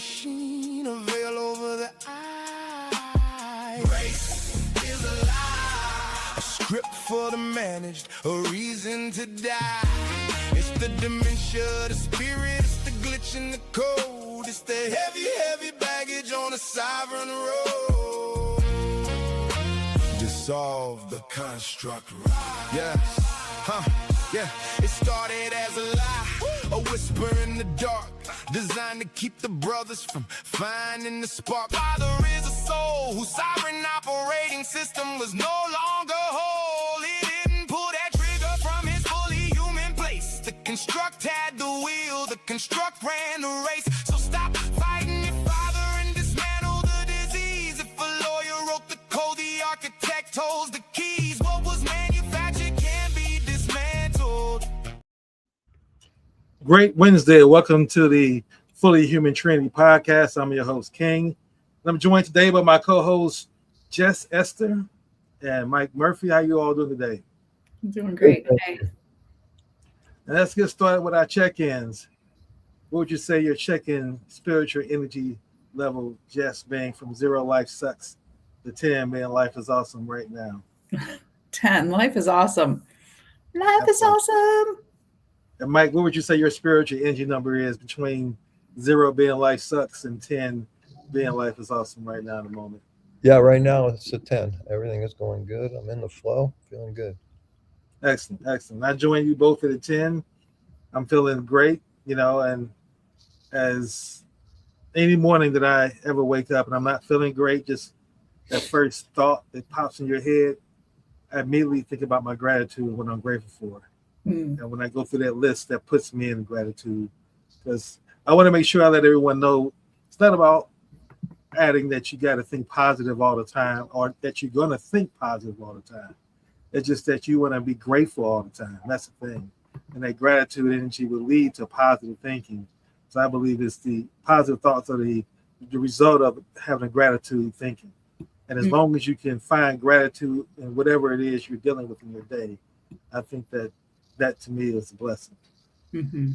machine, a veil over the eye. Grace is a lie, a script for the managed, a reason to die. It's the dementia, the spirit, it's the glitch in the code. It's the heavy, heavy baggage on a sovereign road. Dissolve the construct. Yeah, yeah. It started as a lie, a whisper in the dark, designed to keep the brothers from finding the spark. Father is a soul whose sovereign operating system was no longer whole. He didn't pull that trigger from his fully human place. The construct had the wheel, the construct ran the race. So stop fighting your father and dismantle the disease. If a lawyer wrote the code, the architect holds the keys. What was manufactured can be dismantled. Great Wednesday. Welcome to the Fully Human Trinity podcast. I'm your host, King. I'm joined today by my co-hosts, Jess, Esther, and Mike Murphy. How you all doing today? I'm doing great today. And let's get started with our check-ins. What would you say your check-in spiritual energy level, Jess, being from 0, life sucks, to 10, man, life is awesome right now? 10, life is awesome. Life is awesome. And Mike, what would you say your spiritual energy number is between 0 being life sucks and 10 being life is awesome right now in the moment? Yeah, right now it's a 10. Everything is going good. I'm in the flow, feeling good. Excellent, excellent. I join you both at a 10. I'm feeling great, and as any morning that I ever wake up and I'm not feeling great, just that first thought that pops in your head, I immediately think about my gratitude and what I'm grateful for. And when I go through that list, that puts me in gratitude, because I want to make sure I let everyone know it's not about adding that you got to think positive all the time or that you're going to think positive all the time. It's just that you want to be grateful all the time. That's the thing. And that gratitude energy will lead to positive thinking. So I believe it's the positive thoughts are the result of having a gratitude thinking. And as long as you can find gratitude in whatever it is you're dealing with in your day, I think that to me is a blessing. Mm-hmm.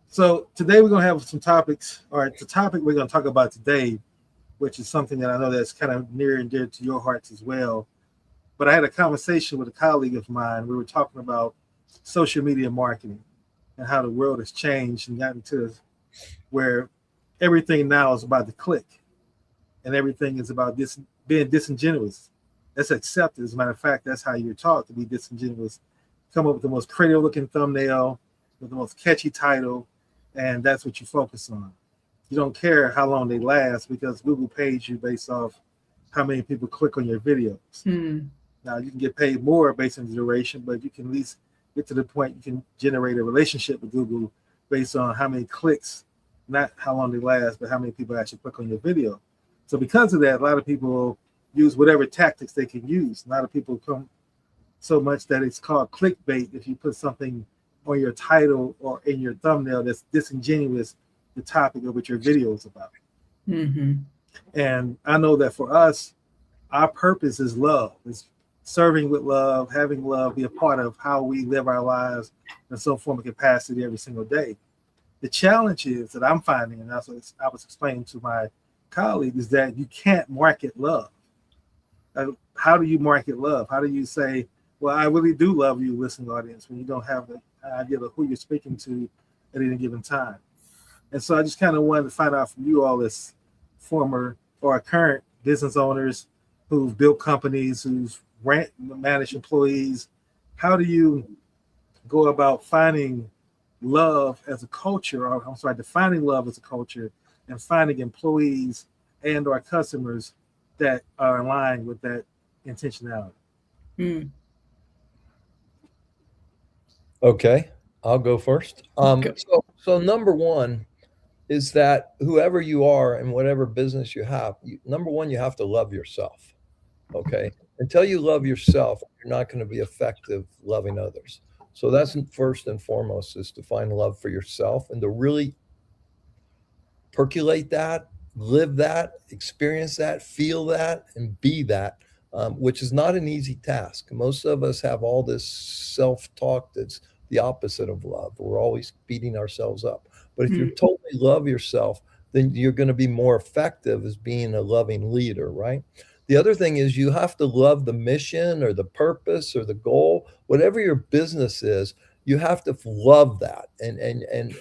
So today we're going to have some topics, or the topic we're going to talk about today, which is something that I know that's kind of near and dear to your hearts as well. But I had a conversation with a colleague of mine. We were talking about social media marketing and how the world has changed and gotten to where everything now is about the click and everything is about being disingenuous. That's accepted. As a matter of fact, that's how you're taught to be disingenuous. Come up with the most creative looking thumbnail with the most catchy title, and that's what you focus on. You don't care how long they last because Google pays you based off how many people click on your videos. Now you can get paid more based on the duration, but you can at least get to the point you can generate a relationship with Google based on how many clicks, not how long they last, but how many people actually click on your video. So because of that, a lot of people use whatever tactics they can use. A lot of people come so much that it's called clickbait. If you put something on your title or in your thumbnail that's disingenuous, the topic of what your video is about. And I know that for us, our purpose is love. It's serving with love, having love be a part of how we live our lives in some form of capacity every single day. The challenge is that I'm finding, and that's what I was explaining to my colleague, is that you can't market love. How do you market love? How do you say, well, I really do love you, listening audience, when you don't have the idea of who you're speaking to at any given time? And so I just kind of wanted to find out from you all, as former or current business owners who've built companies, who've managed employees, how do you go about finding love as a culture, or defining love as a culture and finding employees and or customers that are in line with that intentionality? Okay, I'll go first. So number one is that whoever you are and whatever business you have, number one, you have to love yourself. Okay, until you love yourself, you're not going to be effective loving others. So that's first and foremost, is to find love for yourself and to really percolate that, live that, experience that, feel that, and be that, which is not an easy task. Most of us have all this self-talk that's the opposite of love. We're always beating ourselves up. But if you totally love yourself, then you're going to be more effective as being a loving leader, right? The other thing is you have to love the mission or the purpose or the goal, whatever your business is. You have to love that and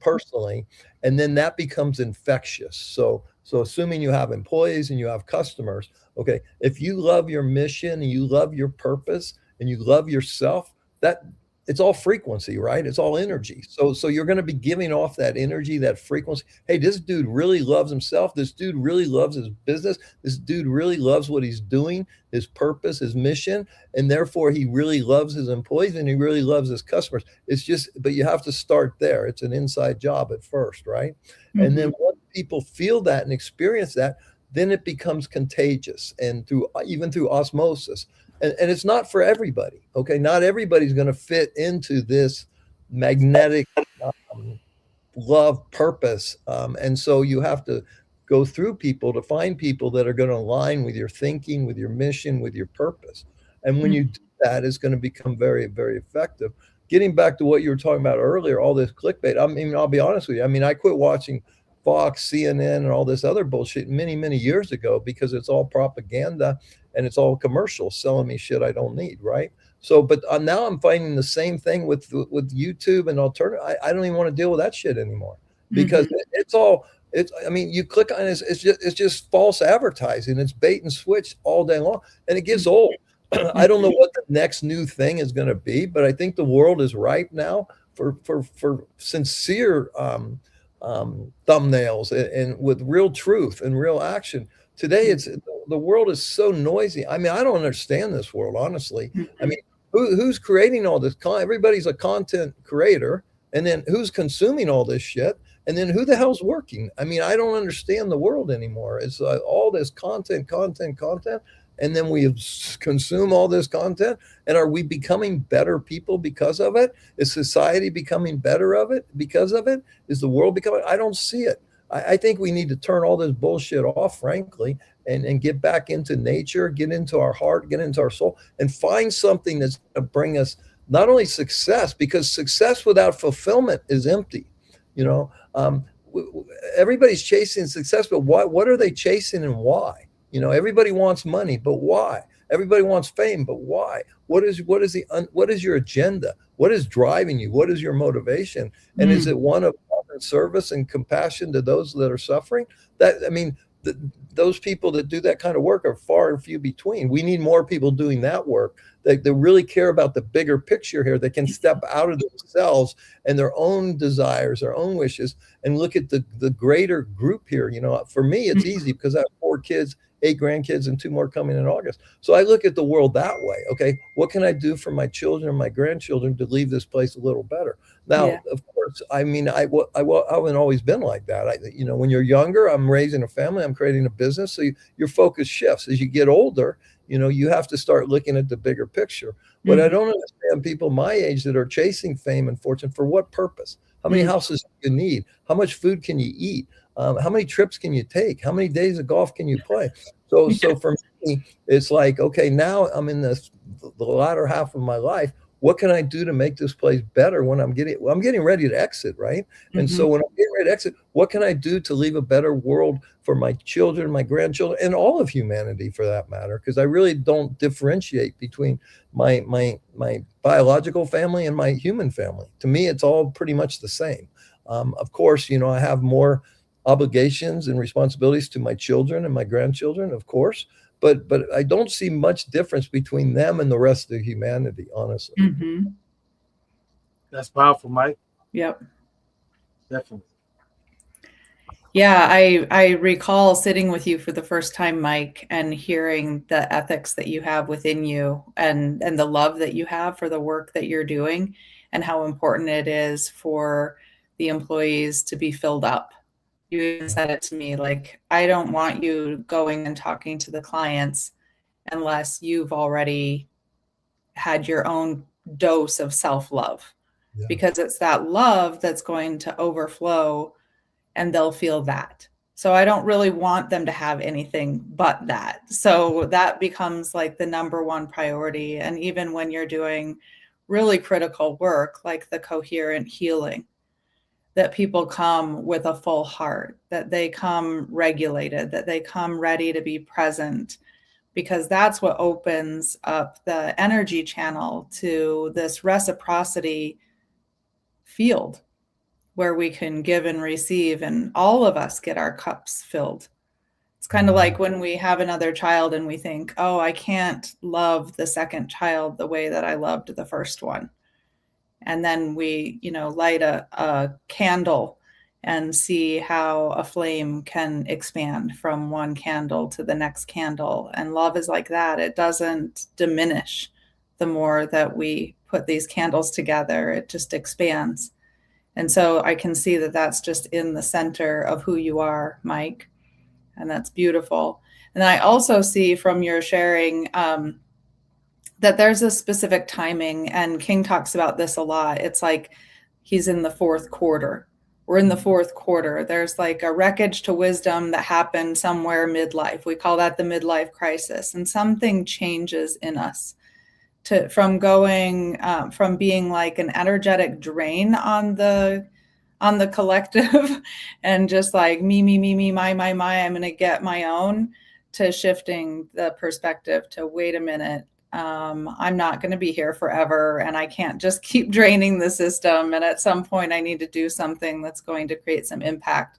personally, and then that becomes infectious. So assuming you have employees and you have customers, okay, if you love your mission and you love your purpose and you love yourself, that it's all frequency, right? It's all energy. So you're going to be giving off that energy, that frequency. Hey, this dude really loves himself. This dude really loves his business. This dude really loves what he's doing, his purpose, his mission, and therefore he really loves his employees and he really loves his customers. It's just, but you have to start there. It's an inside job at first, right? Mm-hmm. And then once people feel that and experience that, then it becomes contagious and even through osmosis. And it's not for everybody, okay? Not everybody's going to fit into this magnetic love purpose. And so you have to go through people to find people that are going to align with your thinking, with your mission, with your purpose. And when you do that, it's going to become very, very effective. Getting back to what you were talking about earlier, all this clickbait, I mean, I'll be honest with you. I mean, I quit watching Fox, CNN, and all this other bullshit many, many years ago because it's all propaganda and it's all commercials selling me shit I don't need, right? So, but now I'm finding the same thing with YouTube and alternative. I don't even want to deal with that shit anymore because I mean, you click on it, it's just false advertising. It's bait and switch all day long, and it gets old. I don't know what the next new thing is going to be, but I think the world is ripe now for sincere thumbnails and with real truth and real action. Today, the world is so noisy. I mean, I don't understand this world, honestly. I mean, who's creating all this content? Everybody's a content creator, and then who's consuming all this shit? And then who the hell's working? I mean, I don't understand the world anymore. It's all this content, and then we consume all this content. And are we becoming better people because of it? Is society becoming better of it because of it? Is the world becoming? I don't see it. I think we need to turn all this bullshit off, frankly, and get back into nature, get into our heart, get into our soul, and find something that's going to bring us not only success, because success without fulfillment is empty. You know, everybody's chasing success, but what are they chasing and why? You know, everybody wants money, but why? Everybody wants fame, but why? What is your agenda? What is driving you? What is your motivation? And is it one of service and compassion to those that are suffering? That, I mean, those people that do that kind of work are far and few between. We need more people doing that work that really care about the bigger picture here, that can step out of themselves and their own desires, their own wishes, and look at the greater group here. You know, for me, it's easy because I have 4 kids, 8 grandkids, and 2 more coming in August. So I look at the world that way. Okay, what can I do for my children and my grandchildren to leave this place a little better? Now, of course, I mean, I haven't always been like that. You know, when you're younger, I'm raising a family, I'm creating a business. So your focus shifts. As you get older, you know, you have to start looking at the bigger picture. But I don't understand people my age that are chasing fame and fortune. For what purpose? How many houses do you need? How much food can you eat? How many trips can you take? How many days of golf can you play? So for me, it's like, okay, now I'm in the latter half of my life. What can I do to make this place better when I'm getting ready to exit, right? And so when I'm getting ready to exit, what can I do to leave a better world for my children, my grandchildren, and all of humanity for that matter? Because I really don't differentiate between my biological family and my human family. To me, it's all pretty much the same. Of course, you know, I have more obligations and responsibilities to my children and my grandchildren, of course. But I don't see much difference between them and the rest of humanity, honestly. That's powerful, Mike. Yep. Definitely. Yeah, I recall sitting with you for the first time, Mike, and hearing the ethics that you have within you and the love that you have for the work that you're doing and how important it is for the employees to be filled up. You even said it to me, like, I don't want you going and talking to the clients unless you've already had your own dose of self-love, because it's that love that's going to overflow and they'll feel that. So I don't really want them to have anything but that. So that becomes like the number one priority. And even when you're doing really critical work, like the coherent healing, that people come with a full heart, that they come regulated, that they come ready to be present, because that's what opens up the energy channel to this reciprocity field where we can give and receive, and all of us get our cups filled. It's kind of like when we have another child and we think, oh, I can't love the second child the way that I loved the first one. And then we, light a candle and see how a flame can expand from one candle to the next candle. And love is like that. It doesn't diminish the more that we put these candles together. It just expands. And so I can see that that's just in the center of who you are, Mike. And that's beautiful. And I also see from your sharing that there's a specific timing, and King talks about this a lot. It's like he's in the fourth quarter. We're in the fourth quarter. There's like a wreckage to wisdom that happened somewhere midlife. We call that the midlife crisis. And something changes in us from being like an energetic drain on the collective and just like me, my, I'm going to get my own, to shifting the perspective to, wait a minute, I'm not going to be here forever, and I can't just keep draining the system. And at some point I need to do something that's going to create some impact.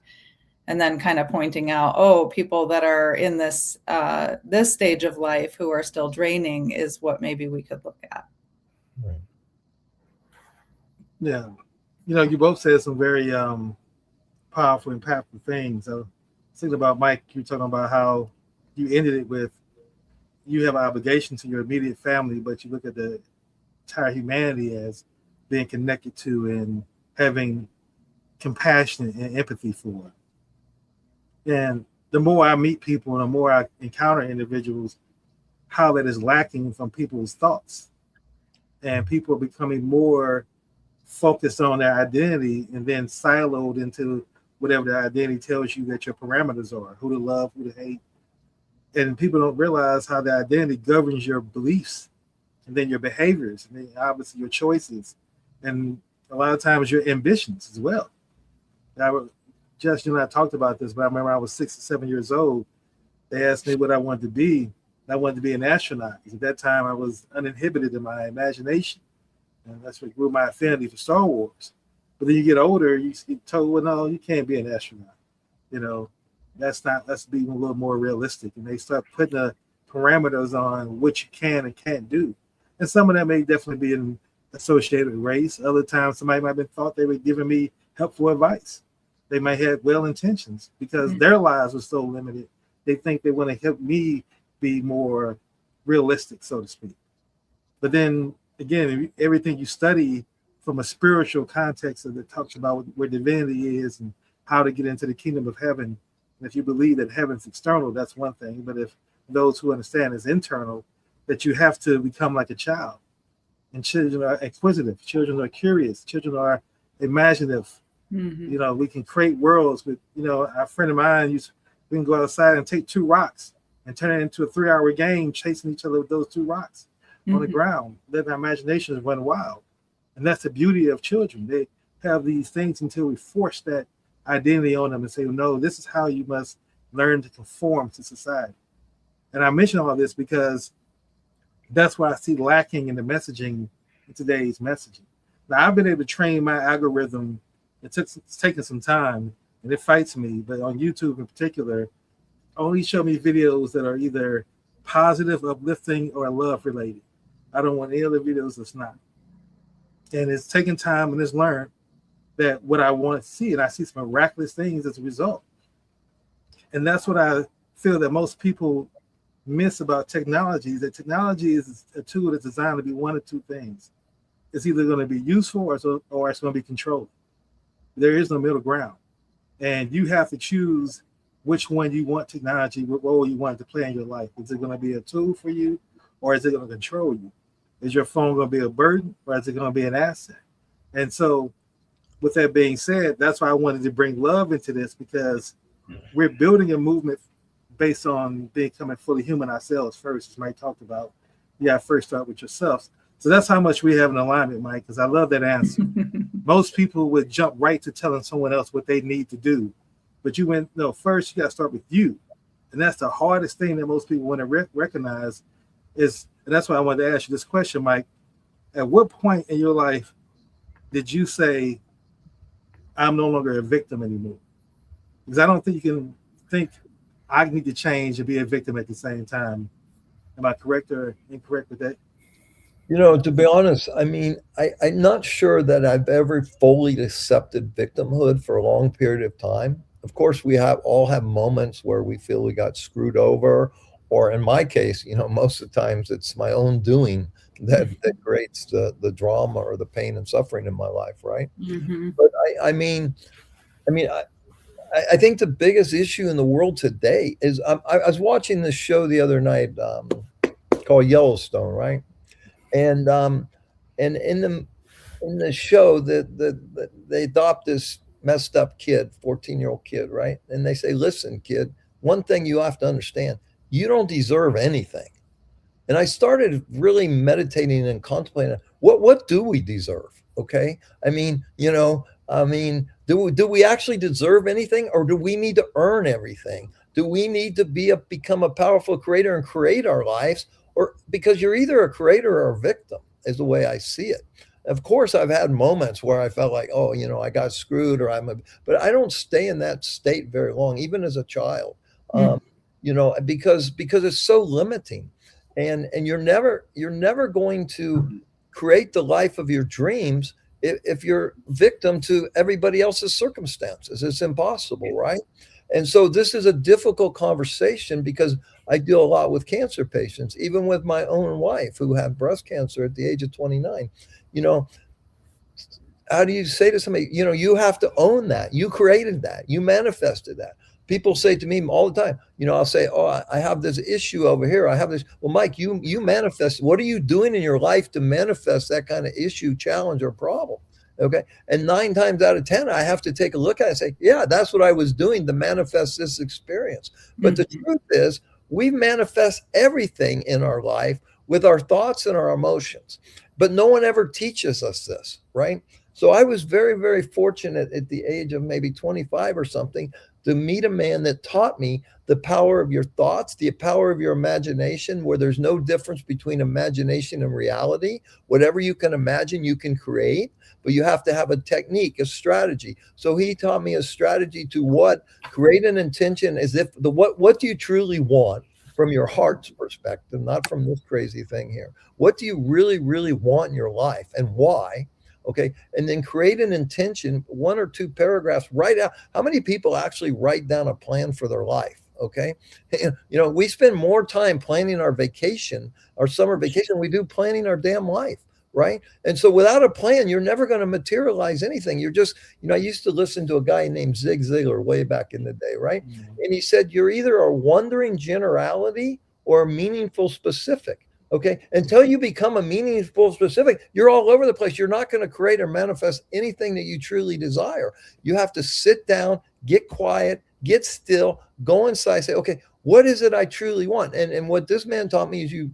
And then kind of pointing out, oh, people that are in this stage of life who are still draining is what maybe we could look at. Right. Yeah. You both said some very powerful, impactful things. I was thinking about, Mike, you were talking about how you ended it with, you have an obligation to your immediate family, but you look at the entire humanity as being connected to and having compassion and empathy for. And the more I meet people and the more I encounter individuals, how that is lacking from people's thoughts. And people are becoming more focused on their identity and then siloed into whatever their identity tells you that your parameters are, who to love, who to hate. And people don't realize how the identity governs your beliefs and then your behaviors, and then obviously your choices, and a lot of times your ambitions as well. Jess, you and I talked about this, but I remember I was 6 or 7 years old. They asked me what I wanted to be, and I wanted to be an astronaut. Because at that time, I was uninhibited in my imagination, and that's what grew my affinity for Star Wars. But then you get older, you get told, well, no, you can't be an astronaut. Let's be a little more realistic. And they start putting the parameters on what you can and can't do. And some of that may definitely be associated with race. Other times, somebody might have been thought they were giving me helpful advice. They might have well intentions because their lives were so limited. They think they want to help me be more realistic, so to speak. But then again, everything you study from a spiritual context that talks about where divinity is and how to get into the kingdom of heaven. And if you believe that heaven's external, that's one thing. But if those who understand is internal, that you have to become like a child. And children are inquisitive. Children are curious. Children are imaginative. Mm-hmm. We can create worlds with, our friend of mine we can go outside and take 2 rocks and turn it into a 3-hour game chasing each other with those 2 rocks on the ground. Let our imaginations run wild. And that's the beauty of children. They have these things until we force that identity on them and say, no, this is how you must learn to conform to society. And I mention all this because that's what I see lacking in the messaging in today's messaging. Now, I've been able to train my algorithm. It's taken some time, and it fights me. But on YouTube in particular, only show me videos that are either positive, uplifting, or love related. I don't want any other videos that's not. And it's taken time and it's learned that what I want to see, and I see some miraculous things as a result. And that's what I feel that most people miss about technology, is that technology is a tool that's designed to be one of 2 things. It's either going to be useful or it's going to be controlled. There is no middle ground. And you have to choose which one you want technology, what role you want it to play in your life. Is it going to be a tool for you, or is it going to control you? Is your phone going to be a burden, or is it going to be an asset? And so with that being said, that's why I wanted to bring love into this, because we're building a movement based on becoming fully human ourselves first, as Mike talked about. You got to first start with yourself. So that's how much we have an alignment, Mike, because I love that answer. most people would jump right to telling someone else what they need to do. But you went, no, first you got to start with you. And that's the hardest thing that most people want to recognize is, and that's why I wanted to ask you this question, Mike. At what point in your life did you say, I'm no longer a victim anymore? Because I don't think you can think I need to change and be a victim at the same time. Am I correct or incorrect with that? You know, to be honest, I mean, I'm not sure that I've ever fully accepted victimhood for a long period of time. Of course, we all have moments where we feel we got screwed over, or in my case, you know, most of the times it's my own doing that creates the drama or the pain and suffering in my life, right? Mm-hmm. But I think the biggest issue in the world today is I was watching this show the other night called Yellowstone, right? And in the show that they adopt this messed up kid, 14-year-old kid, right? And they say, listen, kid, one thing you have to understand, you don't deserve anything. And I started really meditating and contemplating, what do we deserve? Okay. I mean, you know, do we actually deserve anything, or do we need to earn everything? Do we need to become a powerful creator and create our lives? Or because you're either a creator or a victim is the way I see it. Of course, I've had moments where I felt like, oh, you know, I got screwed, but I don't stay in that state very long, even as a child, you know, because it's so limiting, and you're never going to create the life of your dreams if you're victim to everybody else's circumstances. It's impossible, right? And so this is a difficult conversation because I deal a lot with cancer patients, even with my own wife who had breast cancer at the age of 29. You know, how do you say to somebody, you know, you have to own that. You created that. You manifested that. People say to me all the time, you know, I'll say, oh, I have this issue over here. I have this. Well, Mike, you manifest. What are you doing in your life to manifest that kind of issue, challenge, or problem? Okay. And 9 times out of 10, I have to take a look at it and say, yeah, that's what I was doing to manifest this experience. But the truth is, we manifest everything in our life with our thoughts and our emotions. But no one ever teaches us this, right? So I was very, very fortunate at the age of maybe 25 or something to meet a man that taught me the power of your thoughts, the power of your imagination, where there's no difference between imagination and reality. Whatever you can imagine, you can create, but you have to have a technique, a strategy. So he taught me a strategy to create an intention as if what do you truly want from your heart's perspective, not from this crazy thing here. What do you really, really want in your life, and why? Okay. And then create an intention, 1 or 2 paragraphs, write out. How many people actually write down a plan for their life? Okay. You know, we spend more time planning our vacation, our summer vacation, we do planning our damn life. Right. And so without a plan, you're never going to materialize anything. You're just, you know, I used to listen to a guy named Zig Ziglar way back in the day. Right. And he said, you're either a wandering generality or a meaningful specific. Okay. Until you become a meaningful specific, you're all over the place. You're not going to create or manifest anything that you truly desire. You have to sit down, get quiet, get still, go inside, say, okay, what is it I truly want? And what this man taught me is you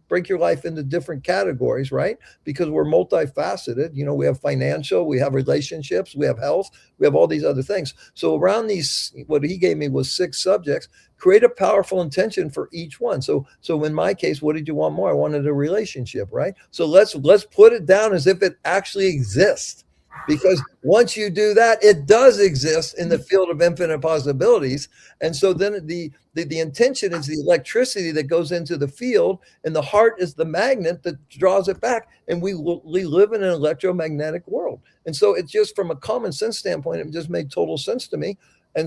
break your life into different categories, right? Because we're multifaceted. You know, we have financial, we have relationships, we have health, we have all these other things. So around these, what he gave me was 6 subjects. Create a powerful intention for each one. So in my case, what did you want more? I wanted a relationship, right? So let's put it down as if it actually exists. Because once you do that, it does exist in the field of infinite possibilities. And so then the intention is the electricity that goes into the field, and the heart is the magnet that draws it back. And we live in an electromagnetic world. And so it's just from a common sense standpoint, it just made total sense to me.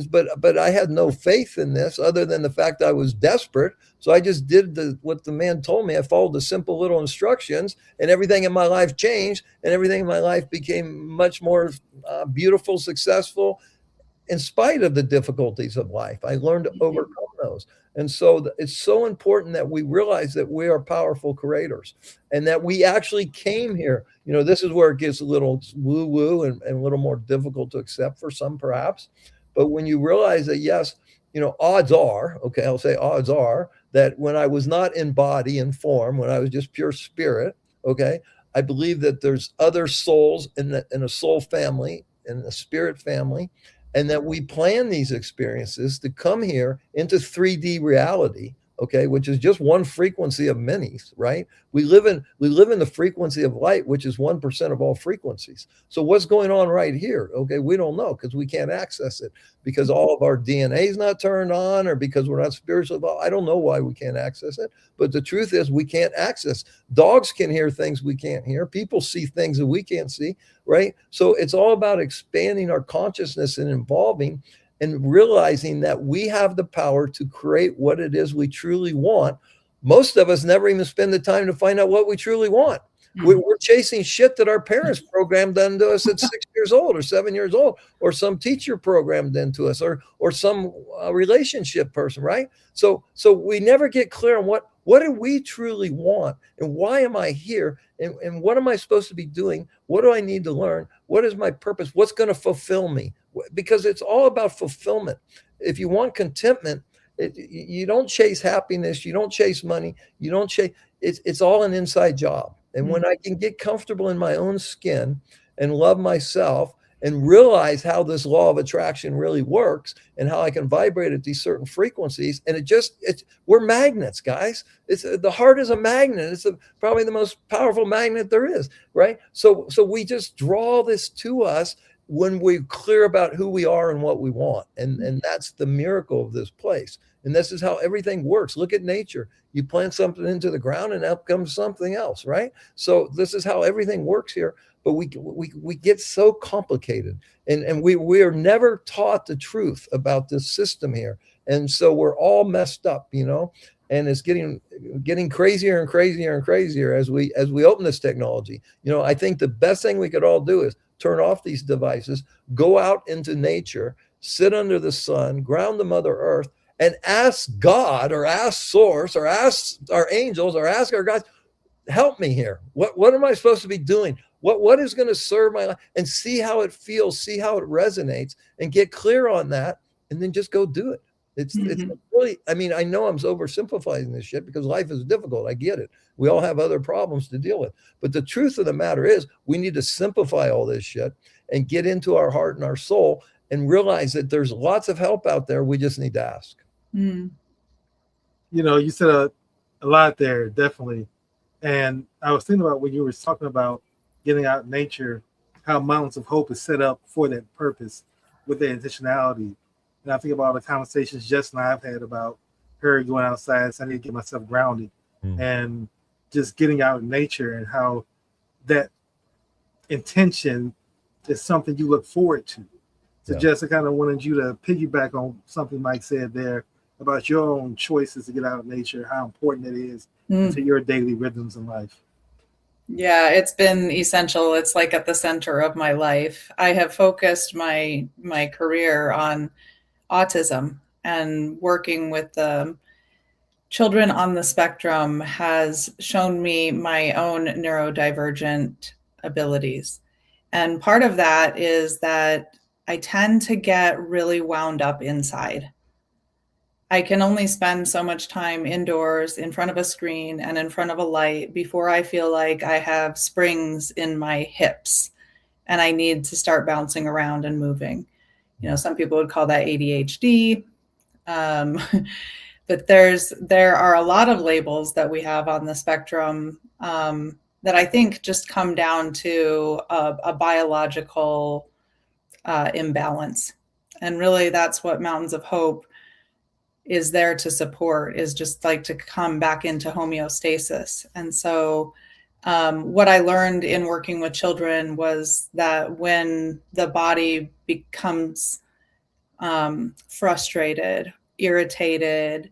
But I had no faith in this other than the fact I was desperate. So I just did what the man told me. I followed the simple little instructions, and everything in my life changed, and everything in my life became much more beautiful, successful, in spite of the difficulties of life. I learned to overcome those. And so it's so important that we realize that we are powerful creators and that we actually came here. You know, this is where it gets a little woo-woo and a little more difficult to accept for some, perhaps. But when you realize that, yes, you know, odds are, okay, I'll say odds are that when I was not in body and form, when I was just pure spirit, okay, I believe that there's other souls in a soul family, in a spirit family, and that we plan these experiences to come here into 3D reality, okay, which is just one frequency of many, right? We live in the frequency of light, which is 1% of all frequencies. So what's going on right here? Okay, we don't know because we can't access it, because all of our DNA is not turned on, or because we're not spiritual evolved. I don't know why we can't access it, but the truth is we can't access. Dogs can hear things we can't hear. People see things that we can't see, right? So it's all about expanding our consciousness and evolving and realizing that we have the power to create what it is we truly want. Most of us never even spend the time to find out what we truly want. We're chasing shit that our parents programmed into us at 6 years old or 7 years old, or some teacher programmed into us, or some relationship person, right? So we never get clear on what do we truly want, and why am I here, and what am I supposed to be doing? What do I need to learn? What is my purpose? What's going to fulfill me? Because it's all about fulfillment. If you want contentment, you don't chase happiness, you don't chase money, you don't chase. It's all an inside job. And when I can get comfortable in my own skin and love myself and realize how this law of attraction really works and how I can vibrate at these certain frequencies, and we're magnets, guys. The heart is a magnet. It's probably the most powerful magnet there is, right? So we just draw this to us when we're clear about who we are and what we want. And that's the miracle of this place. And this is how everything works. Look at nature. You plant something into the ground and out comes something else, right? So this is how everything works here. But we get so complicated, and we are never taught the truth about this system here. And so we're all messed up, and it's getting crazier and crazier and crazier as we open this technology. I think the best thing we could all do is turn off these devices, go out into nature, sit under the sun, ground the Mother Earth, and ask God, or ask Source, or ask our angels, or ask our guides, help me here. What am I supposed to be doing? What is going to serve my life? And see how it feels, see how it resonates, and get clear on that, and then just go do it. It's really, I know I'm oversimplifying this shit because life is difficult. I get it. We all have other problems to deal with. But the truth of the matter is we need to simplify all this shit and get into our heart and our soul and realize that there's lots of help out there. We just need to ask. You said a lot there, definitely. And I was thinking about when you were talking about getting out in nature, how Mountains of Hope is set up for that purpose with the intentionality. And I think about the conversations Jess and I have had about her going outside, so I need to get myself grounded, and just getting out in nature, and how that intention is something you look forward to. So Jess, I kind of wanted you to piggyback on something Mike said there about your own choices to get out in nature, how important it is to your daily rhythms in life. Yeah, it's been essential. It's like at the center of my life. I have focused my career on autism, and working with the children on the spectrum has shown me my own neurodivergent abilities. And part of that is that I tend to get really wound up inside. I can only spend so much time indoors in front of a screen and in front of a light before I feel like I have springs in my hips and I need to start bouncing around and moving. Some people would call that ADHD. But there are a lot of labels that we have on the spectrum that I think just come down to a biological imbalance. And really that's what Mountains of Hope is there to support, is just like to come back into homeostasis. And so what I learned in working with children was that when the body becomes frustrated, irritated,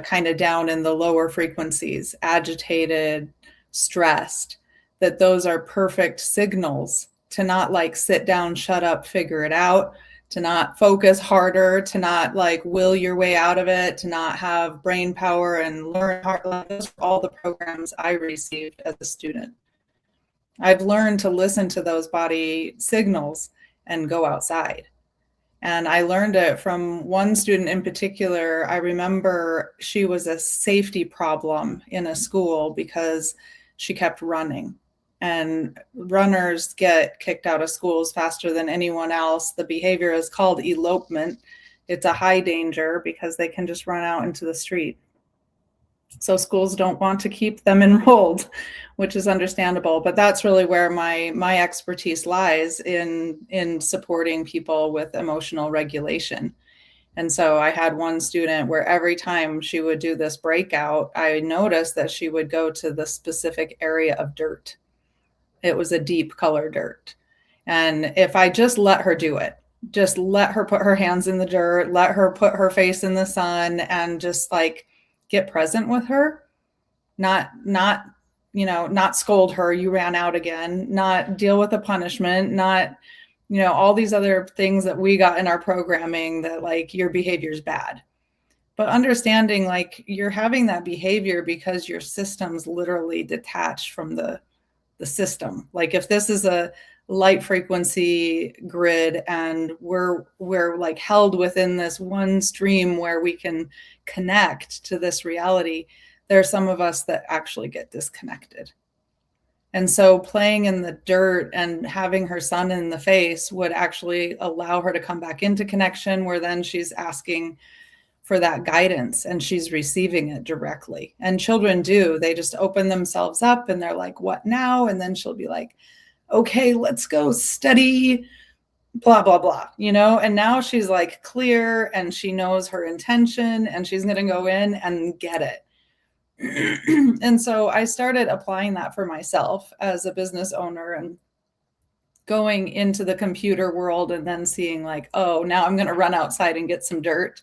kind of down in the lower frequencies, agitated, stressed, that those are perfect signals to not like sit down, shut up, figure it out, to not focus harder, to not like will your way out of it, to not have brain power and learn hard. Those are all the programs I received as a student. I've learned to listen to those body signals and go outside. And I learned it from one student in particular. I remember she was a safety problem in a school because she kept running. and runners get kicked out of schools faster than anyone else. The behavior is called elopement. It's a high danger because they can just run out into the street. So schools don't want to keep them enrolled, which is understandable. But that's really where my expertise lies, in supporting people with emotional regulation. And so I had one student where every time she would do this breakout, I noticed that she would go to the specific area of dirt. It was a deep color dirt. And if I just let her do it, just let her put her hands in the dirt, let her put her face in the sun, and just like get present with her, not scold her, you ran out again, not deal with a punishment, not, all these other things that we got in our programming that like your behavior is bad. But understanding like you're having that behavior because your system's literally detached from the system. Like if this is a light frequency grid and we're like held within this one stream where we can connect to this reality, there are some of us that actually get disconnected. And so playing in the dirt and having her sun in the face would actually allow her to come back into connection, where then she's asking for that guidance and she's receiving it directly. And children do, they just open themselves up and they're like, what now? And then she'll be like, okay, let's go study, blah, blah, blah, and now she's like clear and she knows her intention and she's going to go in and get it. And so I started applying that for myself as a business owner and going into the computer world and then seeing like, oh, now I'm going to run outside and get some dirt.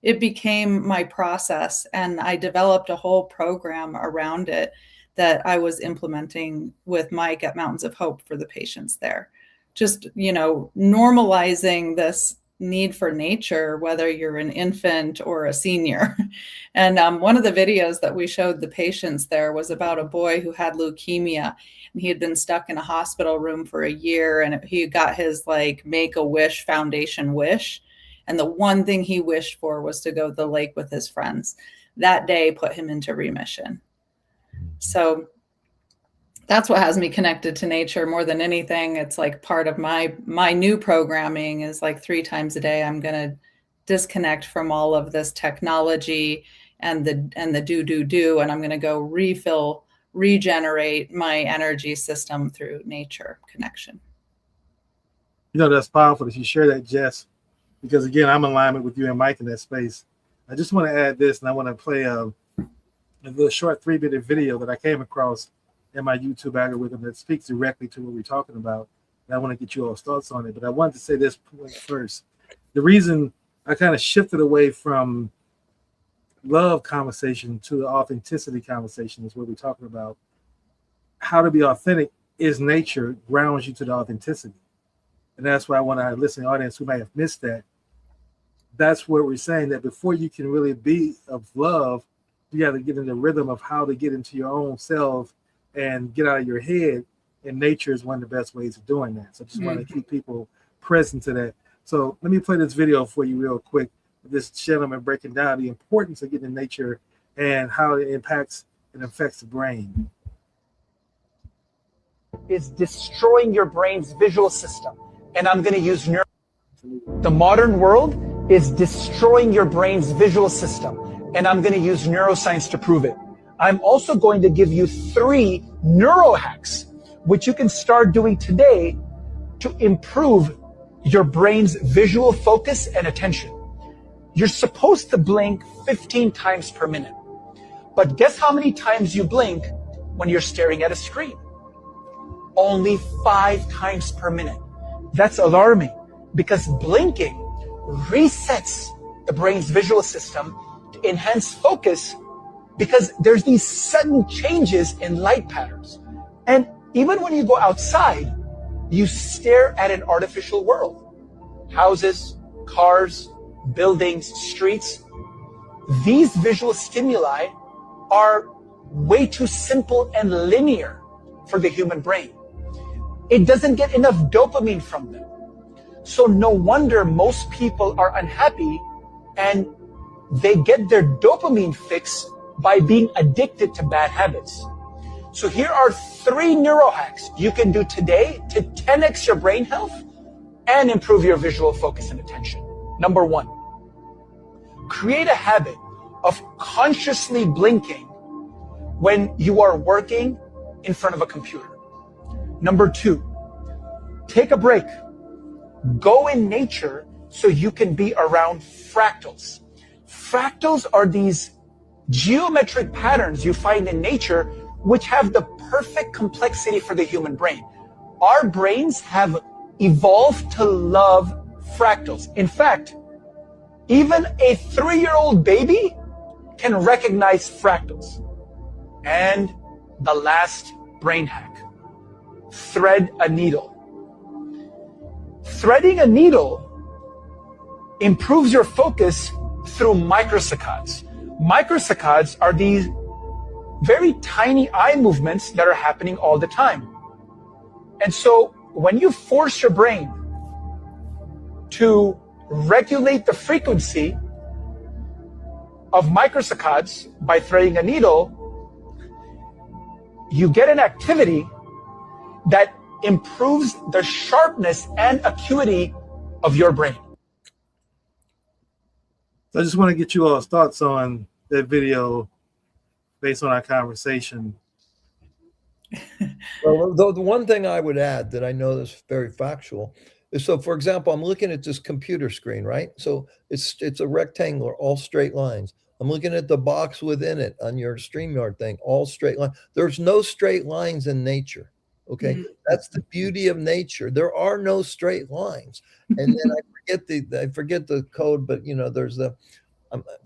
It became my process, and I developed a whole program around it that I was implementing with Mike at Mountains of Hope for the patients there. Just, normalizing this need for nature, whether you're an infant or a senior. And one of the videos that we showed the patients there was about a boy who had leukemia, and he had been stuck in a hospital room for a year, and he got his like Make-A-Wish Foundation wish. And the one thing he wished for was to go to the lake with his friends. That day put him into remission. So that's what has me connected to nature more than anything. It's like part of my new programming is like 3 times a day, I'm going to disconnect from all of this technology and the do, and I'm going to go regenerate my energy system through nature connection. That's powerful that you share that, Jess, because again, I'm in alignment with you and Mike in that space. I just want to add this, and I want to play a little short 3-minute video that I came across in my YouTube algorithm that speaks directly to what we're talking about. And I want to get you all's thoughts on it. But I wanted to say this point first. The reason I kind of shifted away from love conversation to the authenticity conversation is what we're talking about. How to be authentic is nature grounds you to the authenticity. And that's why I want our listening audience who may have missed that. That's what we're saying, that before you can really be of love, you got to get in the rhythm of how to get into your own self and get out of your head. And nature is one of the best ways of doing that. So I just want to keep people present to that. So let me play this video for you real quick. This gentleman breaking down the importance of getting in nature and how it impacts and affects the brain. Is destroying your brain's visual system. And I'm going to use the modern world is destroying your brain's visual system. And I'm going to use neuroscience to prove it. I'm also going to give you 3 neuro hacks, which you can start doing today to improve your brain's visual focus and attention. You're supposed to blink 15 times per minute. But guess how many times you blink when you're staring at a screen? Only 5 times per minute. That's alarming, because blinking resets the brain's visual system to enhance focus, because there's these sudden changes in light patterns. And even when you go outside, you stare at an artificial world. Houses, cars, buildings, streets. These visual stimuli are way too simple and linear for the human brain. It doesn't get enough dopamine from them. So no wonder most people are unhappy, and they get their dopamine fix by being addicted to bad habits. So here are 3 neuro hacks you can do today to 10x your brain health and improve your visual focus and attention. Number 1, create a habit of consciously blinking when you are working in front of a computer. Number 2, take a break. Go in nature so you can be around fractals. Fractals are these geometric patterns you find in nature which have the perfect complexity for the human brain. Our brains have evolved to love fractals. In fact, even a 3-year-old baby can recognize fractals. And the last brain hack, thread a needle. Threading a needle improves your focus through microsaccades. Microsaccades are these very tiny eye movements that are happening all the time. And so when you force your brain to regulate the frequency of microsaccades by threading a needle, you get an activity that improves the sharpness and acuity of your brain. So I just want to get you all's thoughts on that video based on our conversation. Well, the one thing I would add that I know is very factual is, so for example, I'm looking at this computer screen, right? So it's a rectangular, all straight lines. I'm looking at the box within it on your StreamYard thing, all straight line. There's no straight lines in nature. Okay. Mm-hmm. That's the beauty of nature. There are no straight lines. And then I forget the code, but you know, there's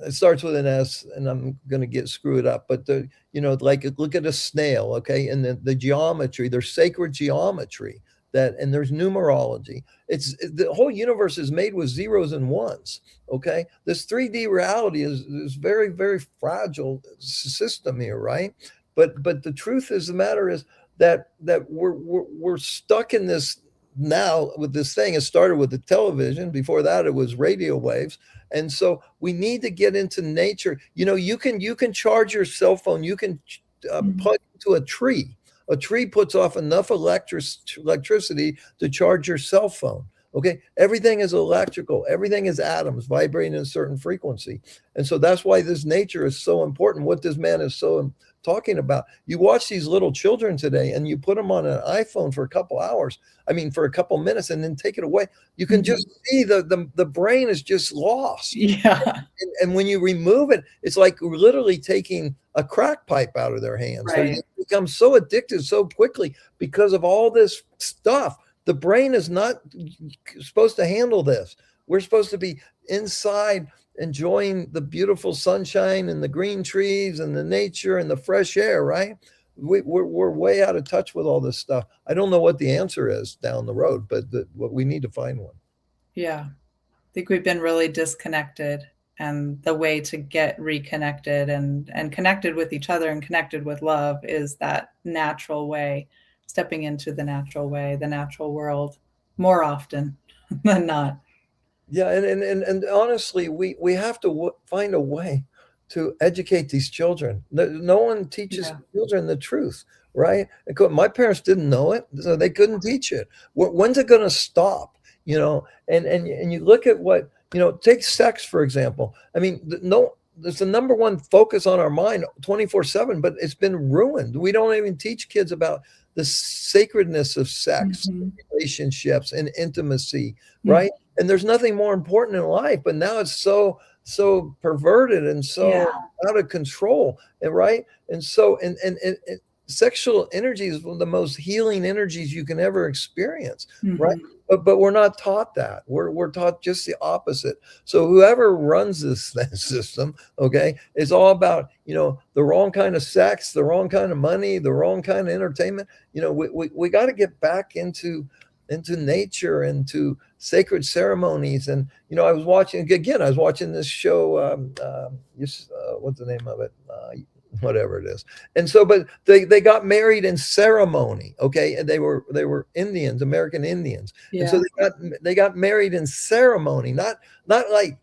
it starts with an S and I'm going to get screwed up, but like look at a snail. Okay. And the geometry, there's sacred geometry and there's numerology. The whole universe is made with zeros and ones. Okay. This 3D reality is very, very fragile system here. Right. But the truth is, the matter is that we're stuck in this now with this thing. It started with the television. Before that, it was radio waves. And so we need to get into nature. You know, you can charge your cell phone. You can plug into a tree. A tree puts off enough electricity to charge your cell phone. Okay. Everything is electrical. Everything is atoms vibrating at a certain frequency. And so that's why this nature is so important. What this man is so talking about. You watch these little children today and you put them on an iPhone for a couple hours. I mean, for a couple minutes, and then take it away. You can just see the brain is just lost. Yeah. And when you remove it, it's like literally taking a crack pipe out of their hands. Right. They become so addicted so quickly because of all this stuff. The brain is not supposed to handle this. We're supposed to be inside enjoying the beautiful sunshine and the green trees and the nature and the fresh air, right? We're way out of touch with all this stuff. I don't know what the answer is down the road, but we need to find one. Yeah. I think we've been really disconnected, and the way to get reconnected and connected with each other and connected with love is that natural way, stepping into the natural way, the natural world more often than not. Yeah. And honestly, we have to find a way to educate these children. No one teaches children the truth, right? My parents didn't know it, so they couldn't teach it. When's it going to stop? You know, and you look at what, take sex, for example. I mean, there's the number one focus on our mind 24/7, but it's been ruined. We don't even teach kids about the sacredness of sex, relationships, and intimacy, right? And there's nothing more important in life, but now it's so perverted and so out of control, right? And so, and sexual energy is one of the most healing energies you can ever experience, right? But we're not taught that. We're taught just the opposite. So whoever runs this system, okay, is all about, the wrong kind of sex, the wrong kind of money, the wrong kind of entertainment. We got to get back into nature and to sacred ceremonies. And, I was watching this show, what's the name of it? Whatever it is. And so, but they got married in ceremony. Okay. And they were Indians, American Indians. Yeah. And so they got married in ceremony, not like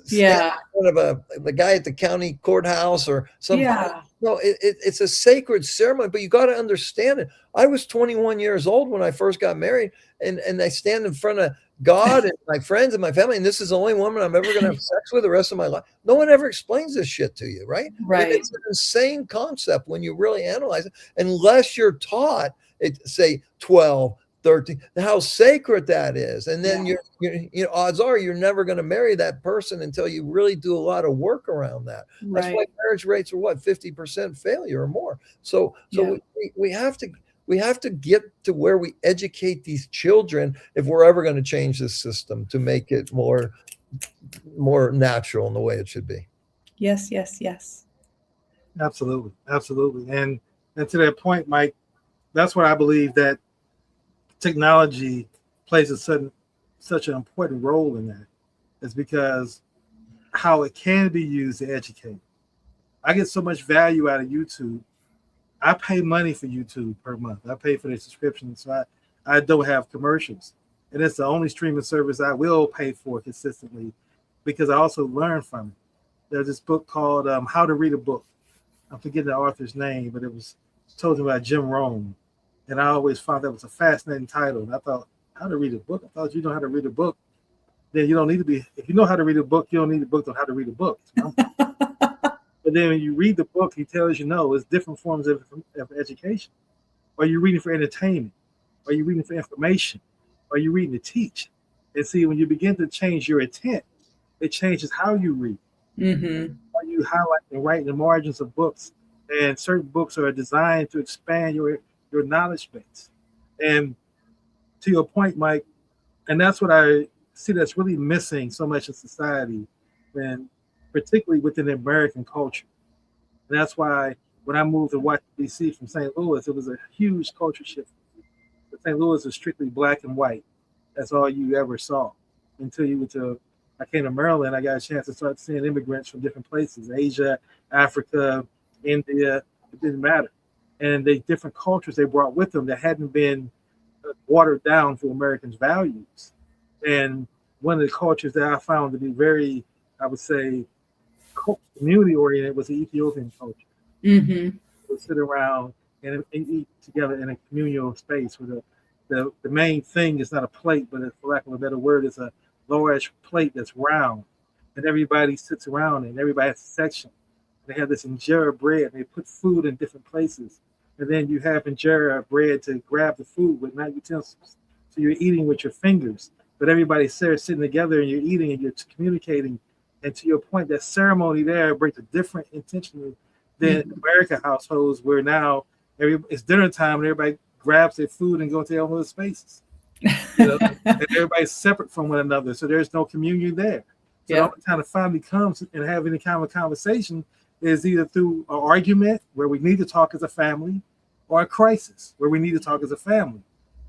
Yeah. in front of the guy at the county courthouse or some. Yeah. No, it's a sacred ceremony, but you got to understand it. I was 21 years old when I first got married, and I stand in front of God and my friends and my family, and this is the only woman I'm ever going to have sex with the rest of my life. No one ever explains this shit to you, right? Right. It's an insane concept when you really analyze it, unless you're taught it, say 12, 13, how sacred that is. And then you're you know, odds are you're never going to marry that person until you really do a lot of work around that. That's why marriage rates are what, 50% failure or more. So we have to get to where we educate these children if we're ever going to change this system to make it more natural in the way it should be. Yes. Absolutely. And to that point, Mike, that's why I believe that technology plays such an important role in that, is because how it can be used to educate. I get so much value out of YouTube. I pay money for YouTube per month. I pay for their subscription, so I don't have commercials. And it's the only streaming service I will pay for consistently, because I also learn from it. There's this book called How to Read a Book. I'm forgetting the author's name, but it was told about Jim Rohn. And I always found that was a fascinating title. And I thought, how to read a book? I thought you know how to read a book. Then you don't need to be, if you know how to read a book, you don't need a book on how to read a book. You know? But then when you read the book, he tells you, no, it's different forms of education. Are you reading for entertainment? Are you reading for information? Are you reading to teach? And see, when you begin to change your intent, it changes how you read. Mm-hmm. Are you highlighting and writing the margins of books? And certain books are designed to expand your knowledge base. And to your point, Mike, and that's what I see that's really missing so much in society, and particularly within the American culture. And that's why when I moved to Washington, D.C. from St. Louis, it was a huge culture shift. But St. Louis is strictly black and white. That's all you ever saw until you went to, I came to Maryland. I got a chance to start seeing immigrants from different places, Asia, Africa, India, it didn't matter. And the different cultures they brought with them that hadn't been watered down to Americans' values. And one of the cultures that I found to be very, I would say, community oriented was the Ethiopian culture. Mm-hmm. We sit around and eat together in a communal space where the main thing is not a plate, but for lack of a better word, it's a large plate that's round. And everybody sits around it, and everybody has a section. They have this injera bread, and they put food in different places. And then you have injera bread to grab the food with, not utensils. So you're eating with your fingers, but everybody's there sitting together and you're eating and you're communicating. And to your point, that ceremony there brings a different intention than American households, where now it's dinner time and everybody grabs their food and goes to their own little spaces. You know? And everybody's separate from one another, so there's no communion there. So the only time the family comes and have any kind of conversation is either through an argument where we need to talk as a family, or a crisis where we need to talk as a family.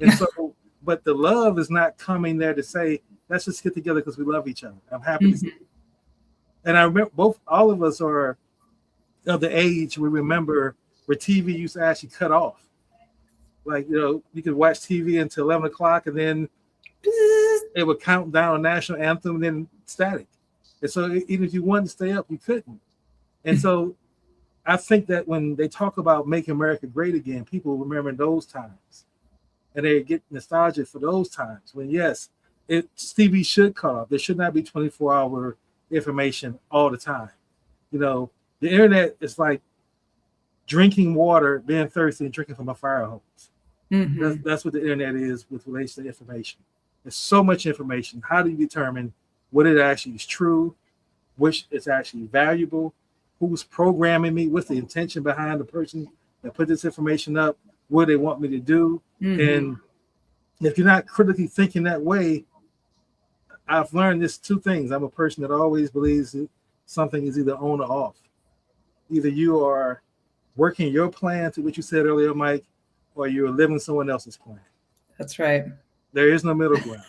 And so, but the love is not coming there to say, let's just get together because we love each other. I'm happy to see you. And I remember all of us are of the age we remember where TV used to actually cut off. Like, you know, you could watch TV until 11 o'clock and then it would count down a national anthem and then static. And so even if you wanted to stay up, you couldn't. And so I think that when they talk about making America great again, people remember those times. And they get nostalgic for those times when, yes, TV should cut off. There should not be 24-hour information all the time. You know, the internet is like drinking water, being thirsty, and drinking from a fire hose. Mm-hmm. That's what the internet is with relation to information. There's so much information. How do you determine what it actually is true, which is actually valuable, who's programming me, what's the intention behind the person that put this information up, what they want me to do? Mm-hmm. And if you're not critically thinking that way, I've learned this two things. I'm a person that always believes that something is either on or off. Either you are working your plan to what you said earlier, Mike, or you're living someone else's plan. That's right. There is no middle ground.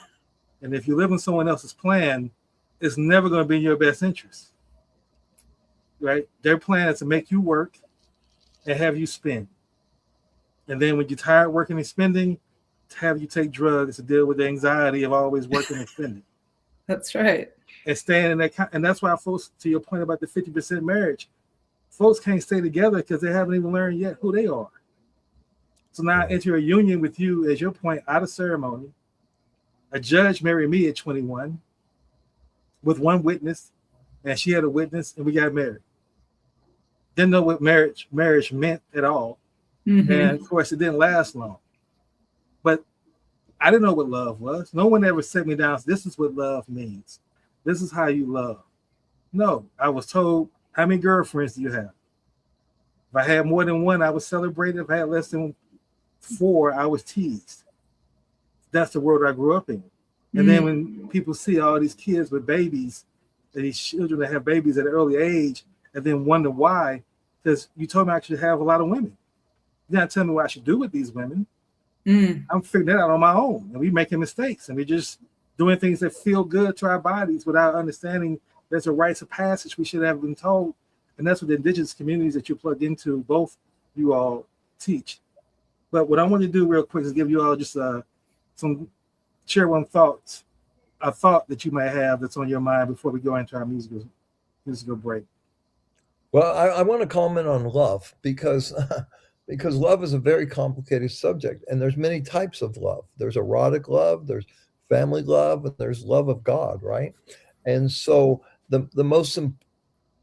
And if you live in someone else's plan, it's never going to be in your best interest. Right? Their plan is to make you work and have you spend. And then when you're tired working and spending, to have you take drugs to deal with the anxiety of always working and spending. That's right. And staying in that, and that's why folks, to your point about the 50% marriage, folks can't stay together because they haven't even learned yet who they are. So now I enter a union with you, as your point, out of ceremony. A judge married me at 21 with one witness, and she had a witness, and we got married. Didn't know what marriage meant at all. Mm-hmm. And of course, it didn't last long. But I didn't know what love was. No one ever set me down. This is what love means. This is how you love. No, I was told, how many girlfriends do you have? If I had more than one, I was celebrated. If I had less than 4, I was teased. That's the world I grew up in. And then when people see all these kids with babies, these children that have babies at an early age, and then wonder why, because you told me I should have a lot of women. You're not telling me what I should do with these women. I'm figuring that out on my own. And we're making mistakes. And we're just doing things that feel good to our bodies without understanding there's a rites of passage we should have been told. And that's what the indigenous communities that you plugged into, both you all teach. But what I want to do real quick is give you all just share a thought that you might have that's on your mind before we go into our musical break. Well, I want to comment on love because love is a very complicated subject, and there's many types of love. There's erotic love, there's family love, and there's love of God, right? And so the most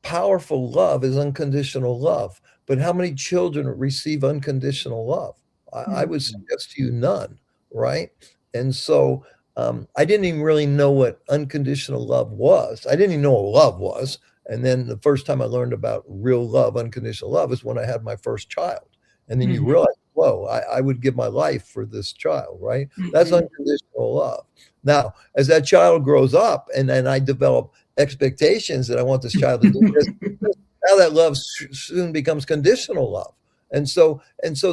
powerful love is unconditional love. But how many children receive unconditional love? I would suggest to you none, right? And so I didn't even really know what unconditional love was. I didn't even know what love was. And then the first time I learned about real love, unconditional love, is when I had my first child. And then you realize, whoa, I would give my life for this child, right? That's unconditional love. Now, as that child grows up and then I develop expectations that I want this child to do this, now that love soon becomes conditional love. And so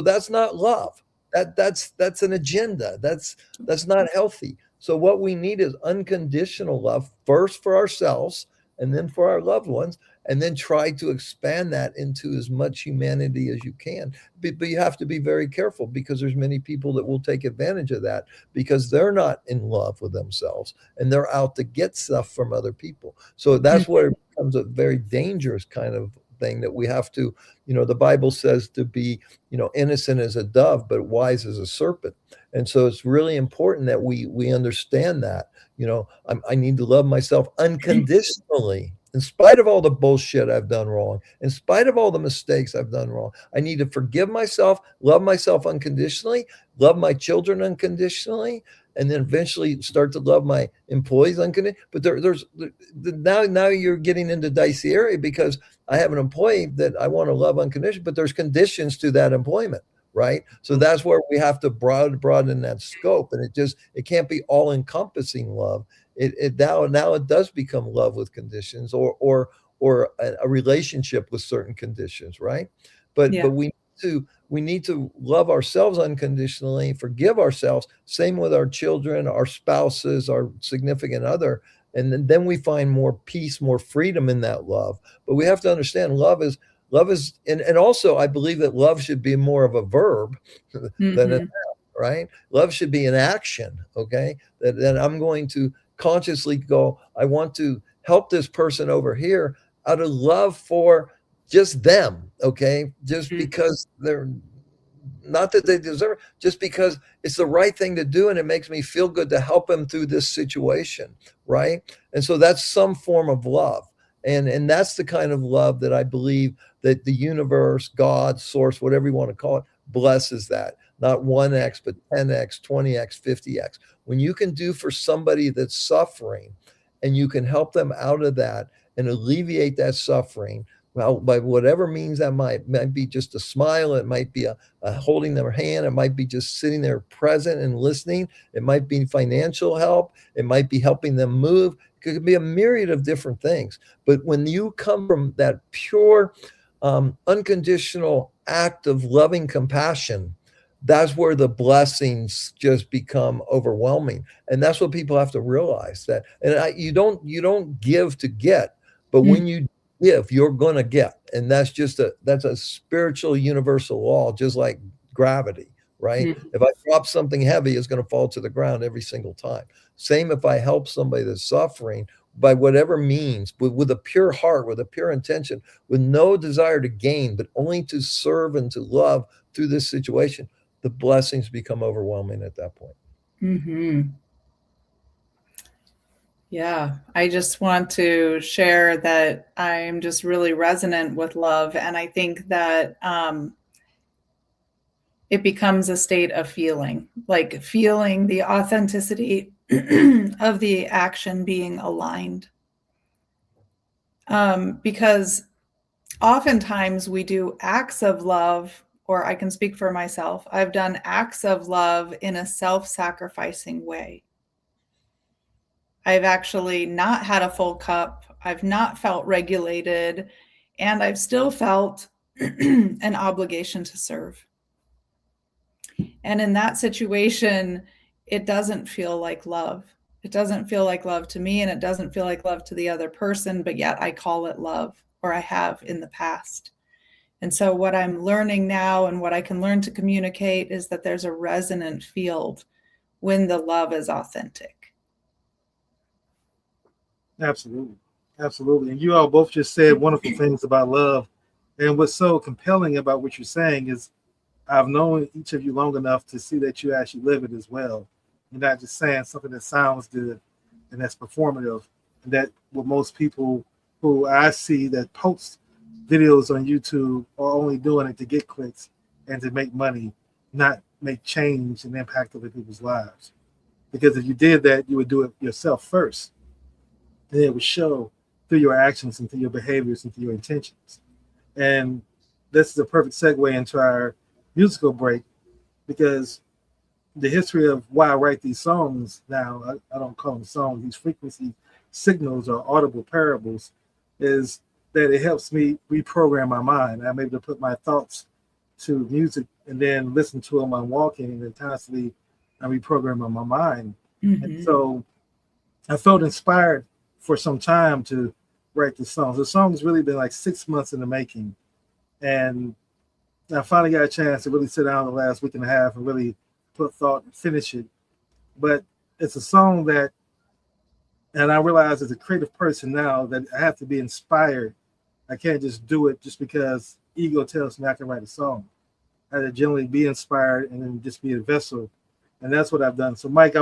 that's not love. That's an agenda. That's not healthy. So what we need is unconditional love, first for ourselves and then for our loved ones, and then try to expand that into as much humanity as you can. But you have to be very careful, because there's many people that will take advantage of that because they're not in love with themselves and they're out to get stuff from other people. So that's where it becomes a very dangerous kind of thing that we have to, the Bible says to be, innocent as a dove, but wise as a serpent. And so it's really important that we understand that, I need to love myself unconditionally. In spite of all the bullshit I've done wrong, in spite of all the mistakes I've done wrong, I need to forgive myself, love myself unconditionally, love my children unconditionally, and then eventually start to love my employees unconditionally. But now you're getting into dicey area, because I have an employee that I want to love unconditionally, but there's conditions to that employment, right? So that's where we have to broaden that scope, and it can't be all encompassing love. Now it does become love with conditions, or a relationship with certain conditions, right? But we need to love ourselves unconditionally, forgive ourselves. Same with our children, our spouses, our significant other, and then we find more peace, more freedom in that love. But we have to understand love is, and also I believe that love should be more of a verb than a noun, right? Love should be an action, okay? That I'm going to consciously go, I want to help this person over here out of love for just them, okay? Just because they're, not that they deserve it, just because it's the right thing to do and it makes me feel good to help them through this situation, right? And so that's some form of love. And that's the kind of love that I believe that the universe, God, source, whatever you want to call it, blesses that. Not 1x, but 10x, 20x, 50x. When you can do for somebody that's suffering and you can help them out of that and alleviate that suffering, well, by whatever means that might be just a smile, it might be a holding their hand, it might be just sitting there present and listening, it might be financial help, it might be helping them move, it could be a myriad of different things. But when you come from that pure, unconditional act of loving compassion, that's where the blessings just become overwhelming. And that's what people have to realize, that, and you don't give to get, but when you give, you're going to get. And that's a spiritual universal law, just like gravity, right? Mhm. If I drop something heavy, it's going to fall to the ground every single time. Same if I help somebody that's suffering by whatever means, with a pure heart, with a pure intention, with no desire to gain, but only to serve and to love through this situation, the blessings become overwhelming at that point. Mhm. Yeah, I just want to share that I'm just really resonant with love. And I think that it becomes a state of feeling, like feeling the authenticity of the action being aligned. Because oftentimes we do acts of love, or I can speak for myself, I've done acts of love in a self-sacrificing way. I've actually not had a full cup. I've not felt regulated, and I've still felt an obligation to serve. And in that situation, it doesn't feel like love. It doesn't feel like love to me, and it doesn't feel like love to the other person, but yet I call it love, or I have in the past. And so what I'm learning now and what I can learn to communicate is that there's a resonant field when the love is authentic. Absolutely. Absolutely. And you all both just said wonderful things about love. And what's so compelling about what you're saying is I've known each of you long enough to see that you actually live it as well. You're not just saying something that sounds good and that's performative. And that what most people who I see that post videos on YouTube are only doing it to get clicks and to make money, not make change and impact other people's lives. Because if you did that, you would do it yourself first. And it would show through your actions and through your behaviors and through your intentions. And this is a perfect segue into our musical break, because the history of why I write these songs now, I don't call them songs, these frequency signals or audible parables, is that it helps me reprogram my mind. I'm able to put my thoughts to music and then listen to them while walking, and then constantly I'm reprogramming my mind. Mm-hmm. And so I felt inspired for some time to write the songs. The song's really been like 6 months in the making. And I finally got a chance to really sit down the last week and a half and really put thought and finish it. But it's a song that, and I realize as a creative person now that I have to be inspired. I can't just do it just because ego tells me I can write a song. I have to generally be inspired and then just be a vessel. And that's what I've done. So Mike,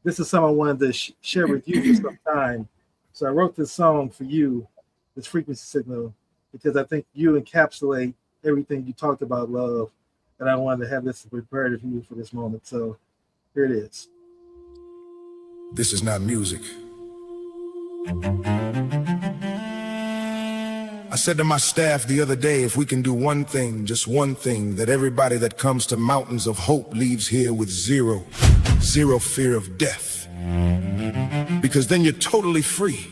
this is something I wanted to share with you for some time. So I wrote this song for you, this frequency signal, because I think you encapsulate everything you talked about love. And I wanted to have this prepared for you for this moment. So here it is. This is not music. I said to my staff the other day, if we can do one thing, just one thing, that everybody that comes to Mountains of Hope leaves here with zero fear of death. Because then you're totally free.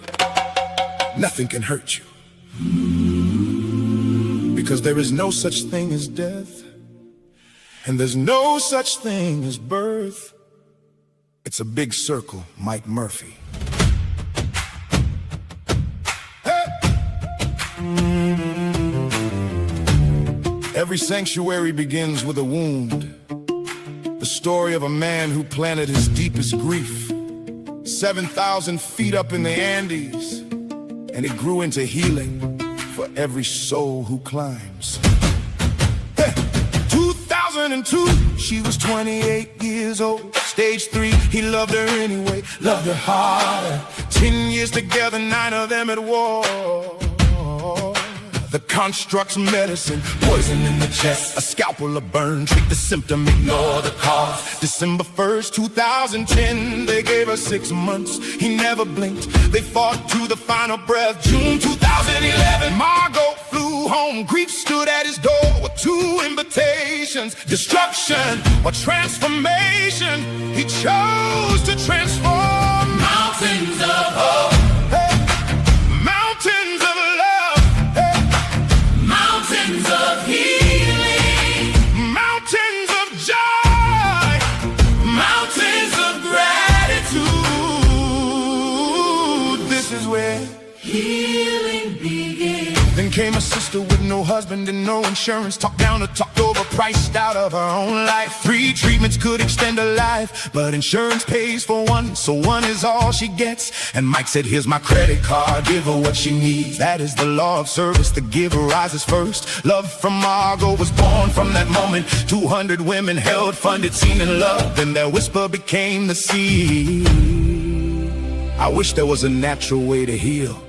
Nothing can hurt you. Because there is no such thing as death, and there's no such thing as birth. It's a big circle, Mike Murphy. Every sanctuary begins with a wound. The story of a man who planted his deepest grief 7,000 feet up in the Andes, and it grew into healing for every soul who climbs. 2002, she was 28 years old. Stage 3, he loved her anyway, loved her harder. 10 years together, 9 of them at war. The construct's medicine, poison in the chest, a scalpel, a burn, treat the symptom, ignore the cause. December 1st, 2010, they gave her 6 months, he never blinked, they fought to the final breath. June 2011, Margot flew home, grief stood at his door with 2 invitations, destruction or transformation. He chose to transform. Mountains of hope. Of healing, mountains of joy, mountains of gratitude. This is where healing begins. Then came a sister with no husband and no insurance, talked down or talked over, priced out of her own life. 3 treatments could extend her life, but insurance pays for 1, so 1 is all she gets. And Mike said, here's my credit card, give her what she needs. That is the law of service, the giver rises first. Love from Margot was born from that moment. 200 women held, funded, seen and loved. Then their whisper became the seed. I wish there was a natural way to heal.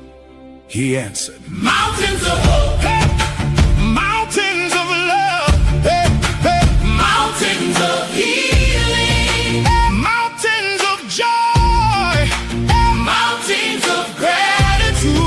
He answered, mountains of hope, hey, mountains of love, hey, hey, mountains of healing, hey, mountains of joy, hey, mountains of gratitude.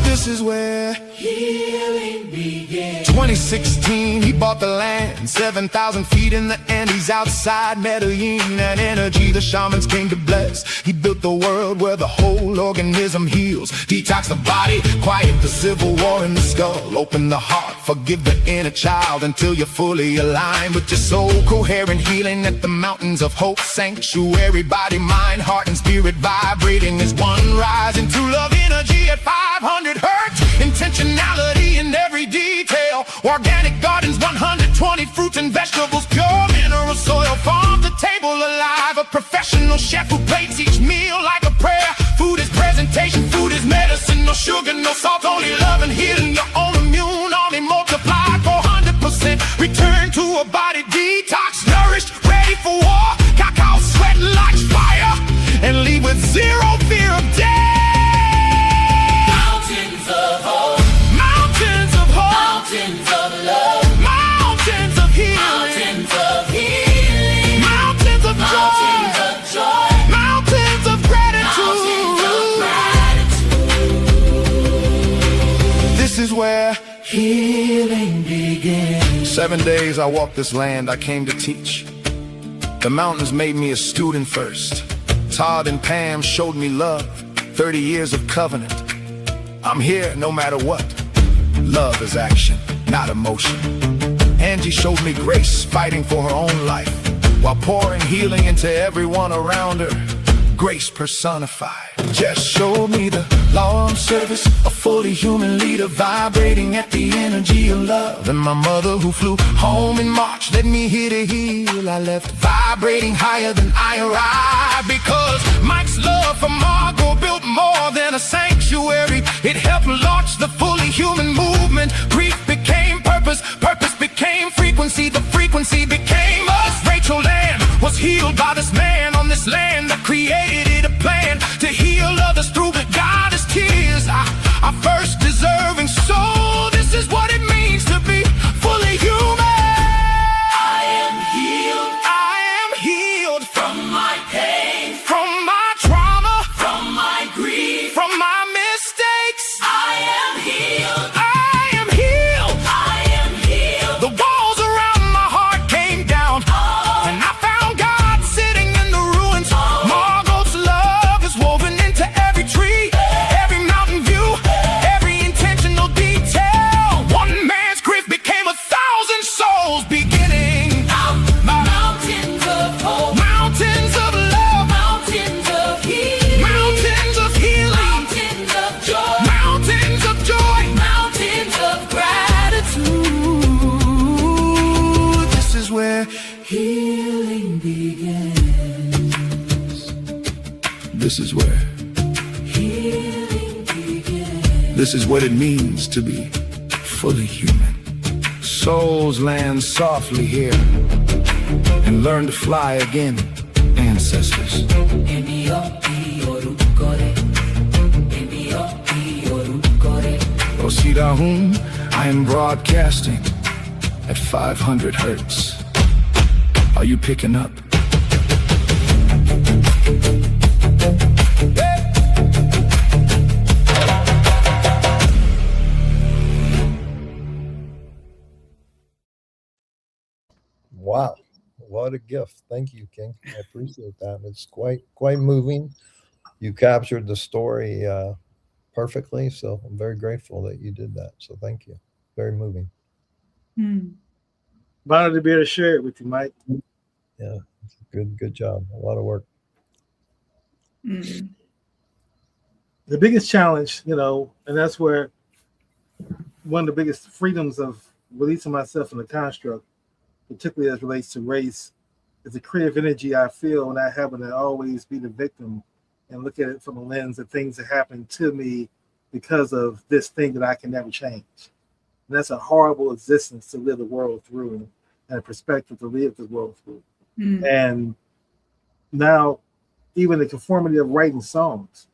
This is where healing began. 2016, he bought the land, 7,000 feet in the Andes outside Medellin. That energy the shamans came to bless. He built the world where the whole organism heals. Detox the body, quiet the civil war in the skull. Open the heart, forgive the inner child until you're fully aligned with your soul. Coherent healing at the mountains of hope. Sanctuary, body, mind, heart, and spirit vibrating as one. Rising to love energy at 500 hertz. Intentionality in every detail. Organic gardens, 120 fruits and vegetables. Pure mineral soil, farm to table alive. A professional chef who plates each meal like a prayer. Food is presentation, food is medicine. No sugar, no salt, only love and healing. Your own immune army multiplied 400%. Return to a body detox, nourished, ready for war. Cacao sweat like fire, and leave with zero fear of death. Mountains of hope, mountains of hope, mountains of love, mountains of healing, mountains of joy, mountains of gratitude. This is where healing begins. 7 days I walked this land, I came to teach. The mountains made me a student first. Todd and Pam showed me love, 30 years of covenant. I'm here no matter what. Love is action, not emotion. Angie showed me grace, fighting for her own life, while pouring healing into everyone around her. Grace personified. Jess showed me the law of service, a fully human leader vibrating at the energy of love. And my mother who flew home in March led me here to heal. I left vibrating higher than I arrived, because Mike's love for Margot built more than a sanctuary. It helped launch the fully human movement. Grief became purpose, purpose became frequency, the frequency became us. Rachel Land was healed by this man on this land that created a plan to heal others through goddess tears. Our first deserving soul. This is what it means to be fully human. I am healed. I am healed from my pain, from my trauma, from my grief, from my mistakes. I am healed. I am healed. I am healed. The walls around my heart came down, and I found God sitting in the ruins. Margot's love is woven into every tree, every mountain view, every intentional detail. One man's grief became 1,000 souls beginning. Mountains of hope, mountains of love, mountains of healing, mountains of healing, mountains of joy, mountains of joy, mountains of gratitude. This is where healing begins. This is where healing begins. This is what it means to be fully human. Souls land softly here and learn to fly again, ancestors. Osirahum, I am broadcasting at 500 hertz. Are you picking up? Wow, what a gift. Thank you, King. I appreciate that. It's quite moving. You captured the story perfectly, so I'm very grateful that you did that. So thank you. Very moving. Honored to be able to share it with you, Mike. Yeah, good job. A lot of work. The biggest challenge, and that's where one of the biggest freedoms of releasing myself from the construct, particularly as relates to race, is the creative energy I feel when I happen to always be the victim and look at it from a lens of things that happen to me because of this thing that I can never change. And that's a horrible existence to live the world through, and a perspective to live the world through. And now, even the conformity of writing songs,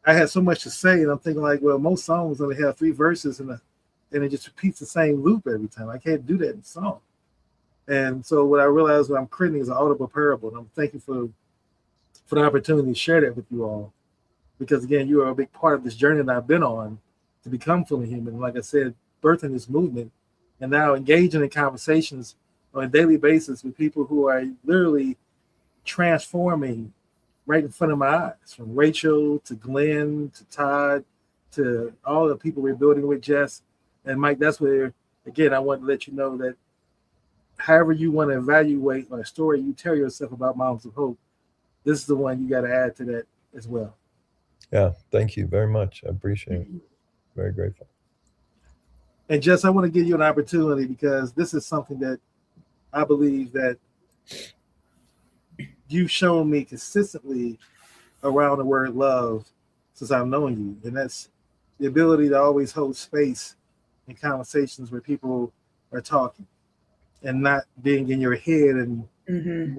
I had so much to say, and I'm thinking like, well, most songs only have 3 verses, and it just repeats the same loop every time. I can't do that in song. And so what I realized what I'm creating is an audible parable, and I'm thankful for the opportunity to share that with you all, because again, you are a big part of this journey that I've been on to become fully human. And like I said, birthing this movement, and now engaging in conversations on a daily basis with people who are literally transforming right in front of my eyes, from Rachel to Glenn to Todd to all the people we're building with, Jess and Mike. That's where, again, I want to let you know that however you want to evaluate a story you tell yourself about Mountains of Hope, this is the one you got to add to that as well. Yeah, thank you very much. I appreciate it. Very grateful. And Jess, I want to give you an opportunity, because this is something that I believe that you've shown me consistently around the word love since I've known you. And that's the ability to always hold space in conversations where people are talking and not being in your head. And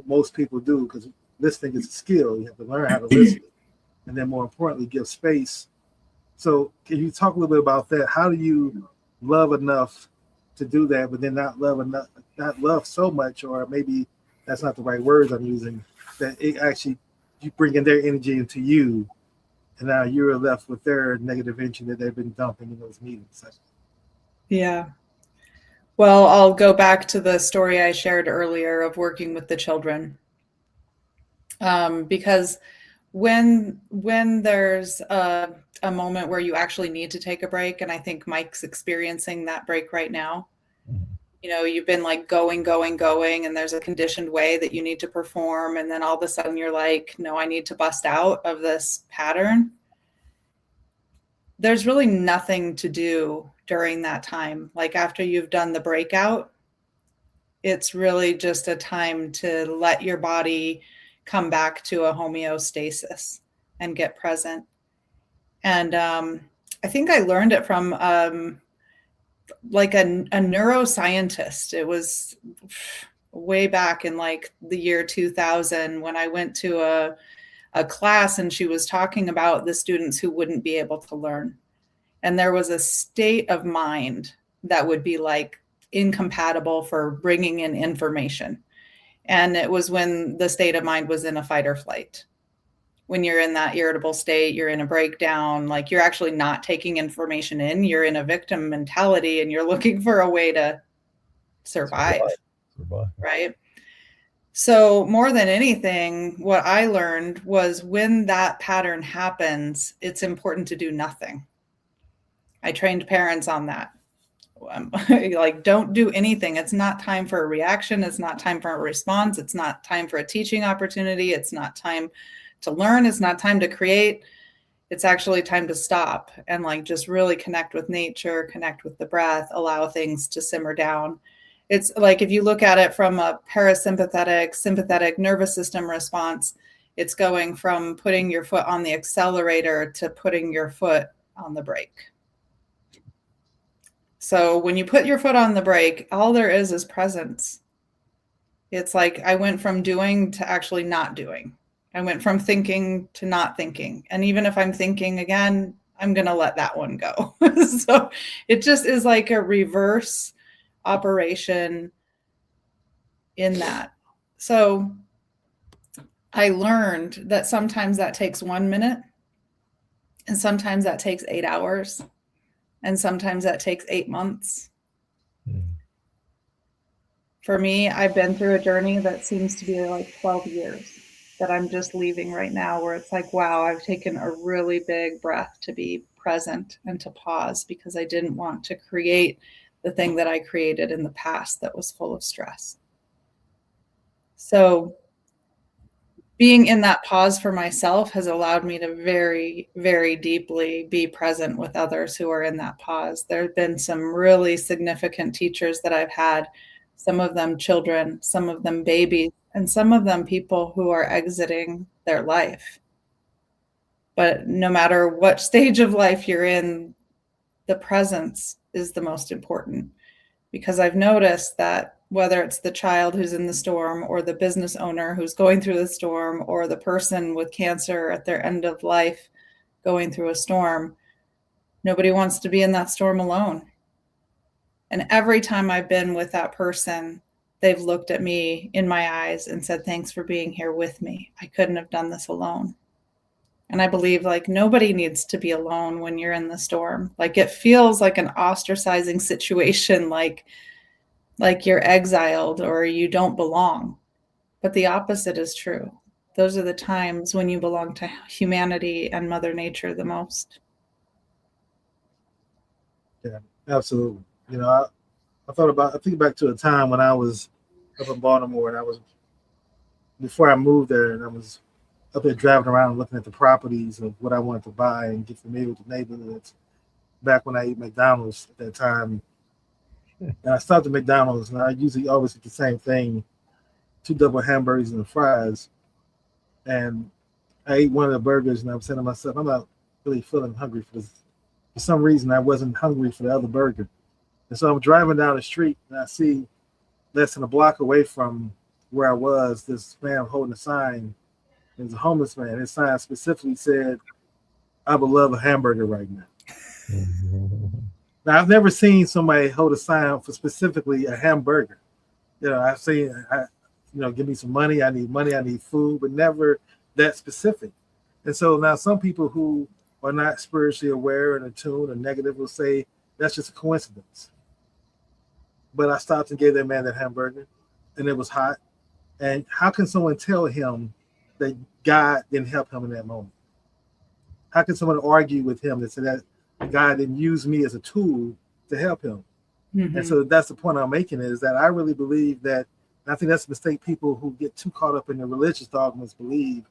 most people do, because listening is a skill. You have to learn how to listen. And then more importantly, give space. So can you talk a little bit about that? How do you love enough to do that, but then not love so much, or maybe that's not the right words I'm using, that it actually, you bring in their energy into you, and now you're left with their negative energy that they've been dumping in those meetings. Yeah. Well, I'll go back to the story I shared earlier of working with the children. Because when there's a moment where you actually need to take a break, and I think Mike's experiencing that break right now. You've been like going, and there's a conditioned way that you need to perform. And then all of a sudden you're like, no, I need to bust out of this pattern. There's really nothing to do during that time. Like after you've done the breakout, it's really just a time to let your body come back to a homeostasis and get present. And I think I learned it from like a neuroscientist. It was way back in like the year 2000 when I went to a class, and she was talking about the students who wouldn't be able to learn. And there was a state of mind that would be like incompatible for bringing in information. And it was when the state of mind was in a fight or flight. When you're in that irritable state, you're in a breakdown, like you're actually not taking information in, you're in a victim mentality, and you're looking for a way to survive. Right? So more than anything, what I learned was when that pattern happens, it's important to do nothing. I trained parents on that. Like, don't do anything. It's not time for a reaction. It's not time for a response. It's not time for a teaching opportunity. It's not time to learn. It's not time to create. It's actually time to stop and like just really connect with nature, connect with the breath, allow things to simmer down. It's like if you look at it from a parasympathetic, sympathetic nervous system response, it's going from putting your foot on the accelerator to putting your foot on the brake. So when you put your foot on the brake, all there is presence. It's like I went from doing to actually not doing. I went from thinking to not thinking. And even if I'm thinking again, I'm going to let that one go. So it just is like a reverse operation in that. So I learned that sometimes that takes 1 minute, and sometimes that takes 8 hours, and sometimes that takes 8 months. For me, I've been through a journey that seems to be like 12 years that I'm just leaving right now, where it's like, wow, I've taken a really big breath to be present and to pause, because I didn't want to create the thing that I created in the past that was full of stress. So being in that pause for myself has allowed me to very, very deeply be present with others who are in that pause. There have been some really significant teachers that I've had, some of them children, some of them babies, and some of them people who are exiting their life. But no matter what stage of life you're in, the presence is the most important, because I've noticed that whether it's the child who's in the storm or the business owner who's going through the storm or the person with cancer at their end of life going through a storm, nobody wants to be in that storm alone. And every time I've been with that person, they've looked at me in my eyes and said, thanks for being here with me. I couldn't have done this alone. And I believe like nobody needs to be alone when you're in the storm. Like it feels like an ostracizing situation, like you're exiled or you don't belong. But the opposite is true. Those are the times when you belong to humanity and Mother Nature the most. Yeah, absolutely. You know, I think back to a time when I was up in Baltimore, and before I moved there, and I was up there driving around looking at the properties of what I wanted to buy and get familiar with the neighborhoods. Back when I ate McDonald's at that time, and I stopped at McDonald's, and I usually always eat the same thing: 2 double hamburgers and fries. And I ate one of the burgers, and I was saying to myself, I'm not really feeling hungry for this. For some reason, I wasn't hungry for the other burger. And so I'm driving down the street, and I see less than a block away from where I was, this man holding a sign. It was a homeless man. His sign specifically said, I would love a hamburger right now. Now, I've never seen somebody hold a sign for specifically a hamburger. You know, I've seen, give me some money, I need food, but never that specific. And so now some people who are not spiritually aware and attuned or negative will say, that's just a coincidence. But I stopped and gave that man that hamburger, and it was hot. And how can someone tell him that God didn't help him in that moment? How can someone argue with him that said that God didn't use me as a tool to help him? Mm-hmm. And so that's the point I'm making, is that I really believe that, and I think that's a mistake people who get too caught up in the religious dogmas believe.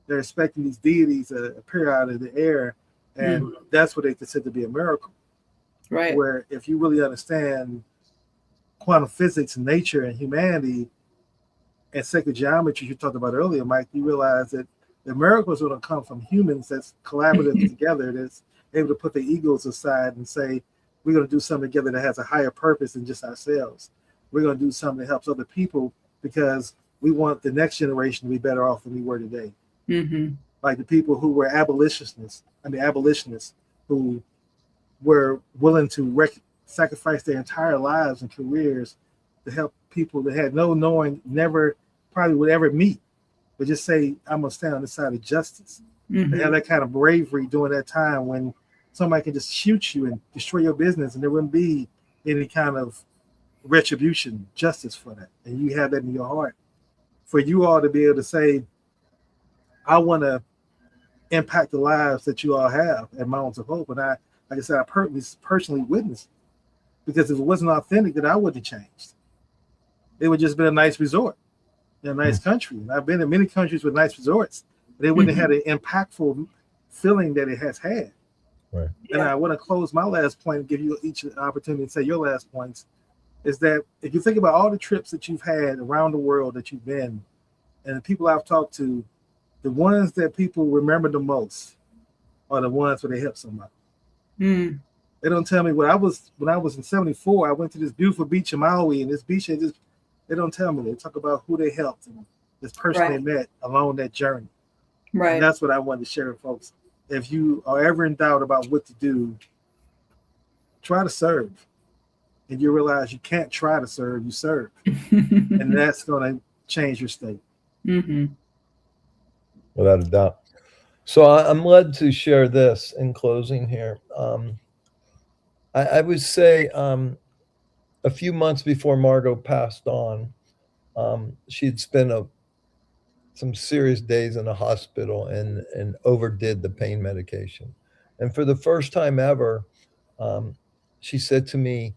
They're expecting these deities to appear out of the air, and that's what they consider to be a miracle. Right. Where if you really understand quantum physics, nature, and humanity, and sacred geometry you talked about earlier, Mike, you realize that the miracles are going to come from humans that's collaborative together, that's able to put their egos aside and say, we're going to do something together that has a higher purpose than just ourselves. We're going to do something that helps other people because we want the next generation to be better off than we were today. Mm-hmm. Like the people who were abolitionists who were willing to sacrifice their entire lives and careers to help people that had no knowing, never probably would ever meet, but just say, I'm going to stand on the side of justice. Mm-hmm. They have that kind of bravery during that time when somebody can just shoot you and destroy your business, and there wouldn't be any kind of retribution, justice for that. And you have that in your heart. For you all to be able to say, I want to impact the lives that you all have at Mountains of Hope. And I, like I said, I personally witnessed it. Because if it wasn't authentic, then I wouldn't have changed. It would just been a nice resort in a nice country. And I've been in many countries with nice resorts, but they wouldn't have had an impactful feeling that it has had. Right. And I want to close my last point and give you each an opportunity to say your last points, is that if you think about all the trips that you've had around the world that you've been, and the people I've talked to, the ones that people remember the most are the ones where they help somebody. Mm. They don't tell me when I was in 74, I went to this beautiful beach in Maui, and this beach, they don't tell me. They talk about who they helped and this person they met along that journey. Right. And that's what I wanted to share with folks. If you are ever in doubt about what to do, try to serve. And you realize you can't try to serve, you serve. And that's going to change your state. Mm-hmm. Without a doubt. So I'm led to share this in closing here. I would say a few months before Margot passed on, she'd spent some serious days in a hospital and overdid the pain medication. And for the first time ever, she said to me,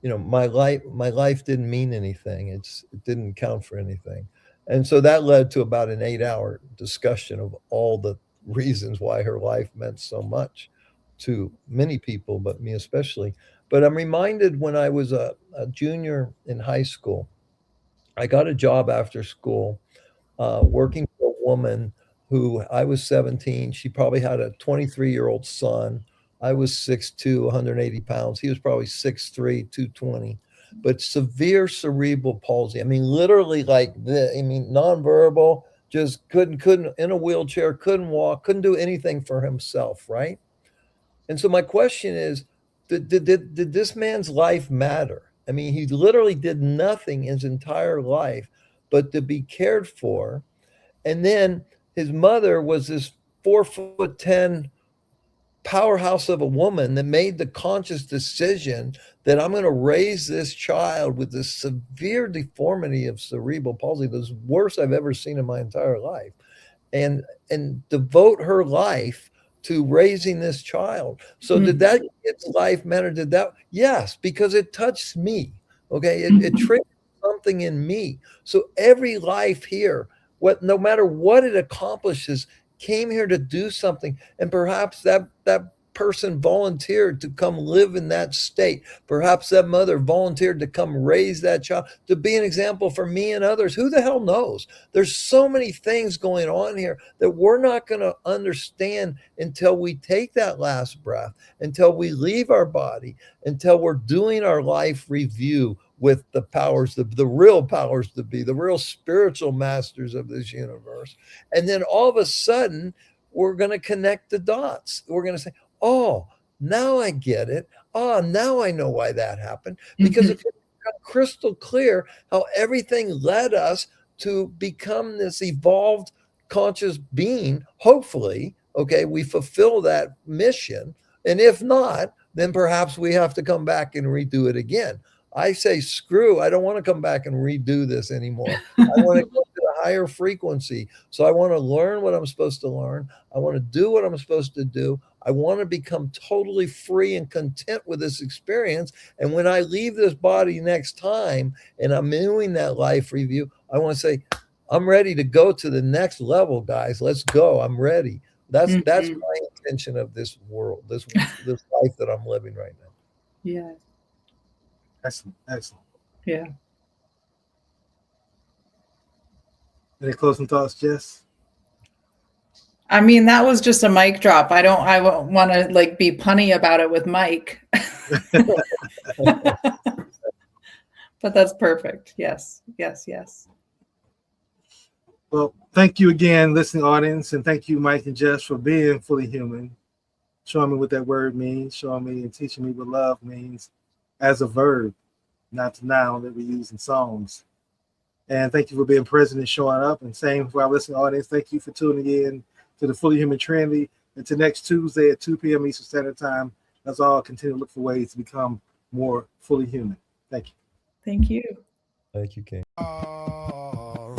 my life didn't mean anything. It didn't count for anything. And so that led to about an 8-hour discussion of all the reasons why her life meant so much to many people, but me especially. But I'm reminded when I was a junior in high school, I got a job after school working for a woman who I was 17. She probably had a 23-year-old son. I was 6'2", 180 pounds. He was probably 6'3", 220. But severe cerebral palsy. I mean, literally like nonverbal, just couldn't in a wheelchair, couldn't walk, couldn't do anything for himself, right? And so my question is, did this man's life matter? I mean, he literally did nothing his entire life but to be cared for. And then his mother was this 4'10" powerhouse of a woman that made the conscious decision that I'm going to raise this child with this severe deformity of cerebral palsy, the worst I've ever seen in my entire life, and devote her life to raising this child. So did that kid's life matter? Did that? Yes, because it touched me. Okay. It triggered something in me. So every life here, no matter what it accomplishes, came here to do something. And perhaps that person volunteered to come live in that state. Perhaps that mother volunteered to come raise that child, to be an example for me and others. Who the hell knows? There's so many things going on here that we're not going to understand until we take that last breath, until we leave our body, until we're doing our life review with the powers, the real powers to be, the real spiritual masters of this universe. And then all of a sudden, we're going to connect the dots. We're going to say, oh, now I get it. Oh, now I know why that happened. Because it's crystal clear how everything led us to become this evolved conscious being. Hopefully, okay, we fulfill that mission. And if not, then perhaps we have to come back and redo it again. I say, screw, I don't want to come back and redo this anymore. I want to go to a higher frequency. So I want to learn what I'm supposed to learn. I want to do what I'm supposed to do. I want to become totally free and content with this experience. And when I leave this body next time and I'm doing that life review, I want to say, I'm ready to go to the next level, guys. Let's go. I'm ready. That's my intention of this world, this life that I'm living right now. Yeah. Excellent. Yeah. Any closing thoughts, Jess? I mean, that was just a mic drop. I won't want to like be punny about it with Mike. But that's perfect. Yes. Well, thank you again, listening audience, and thank you, Mike and Jess, for being fully human, showing me what that word means, showing me and teaching me what love means as a verb, not the noun that we use in songs. And thank you for being present and showing up. And same for our listening audience. Thank you for tuning in to the Fully Human Trinity. Until next Tuesday at 2 p.m. Eastern Standard Time. Let's all continue to look for ways to become more fully human. Thank you. Thank you. Thank you, King.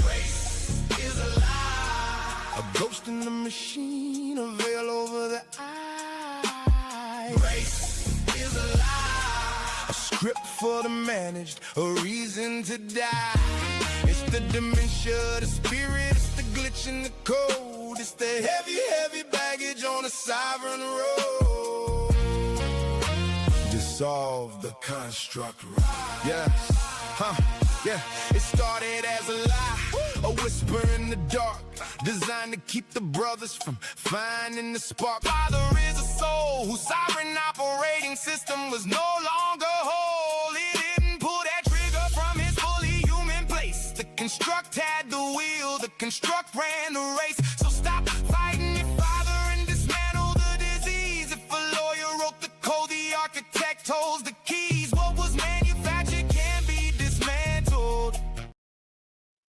Race is a lie, a ghost in the machine, a veil over the eye. Race is a lie, a script for the managed, a reason to die. It's the dementia, the spirit, it's the glitch in the code. It's the heavy baggage on a sovereign road. Dissolve the construct. Yeah. Yeah, it started as a lie, a whisper in the dark, designed to keep the brothers from finding the spark. Father is a soul whose sovereign operating system was no longer whole. It didn't pull that trigger from his fully human place. The construct had the wheel, the construct ran the race. So stop fighting.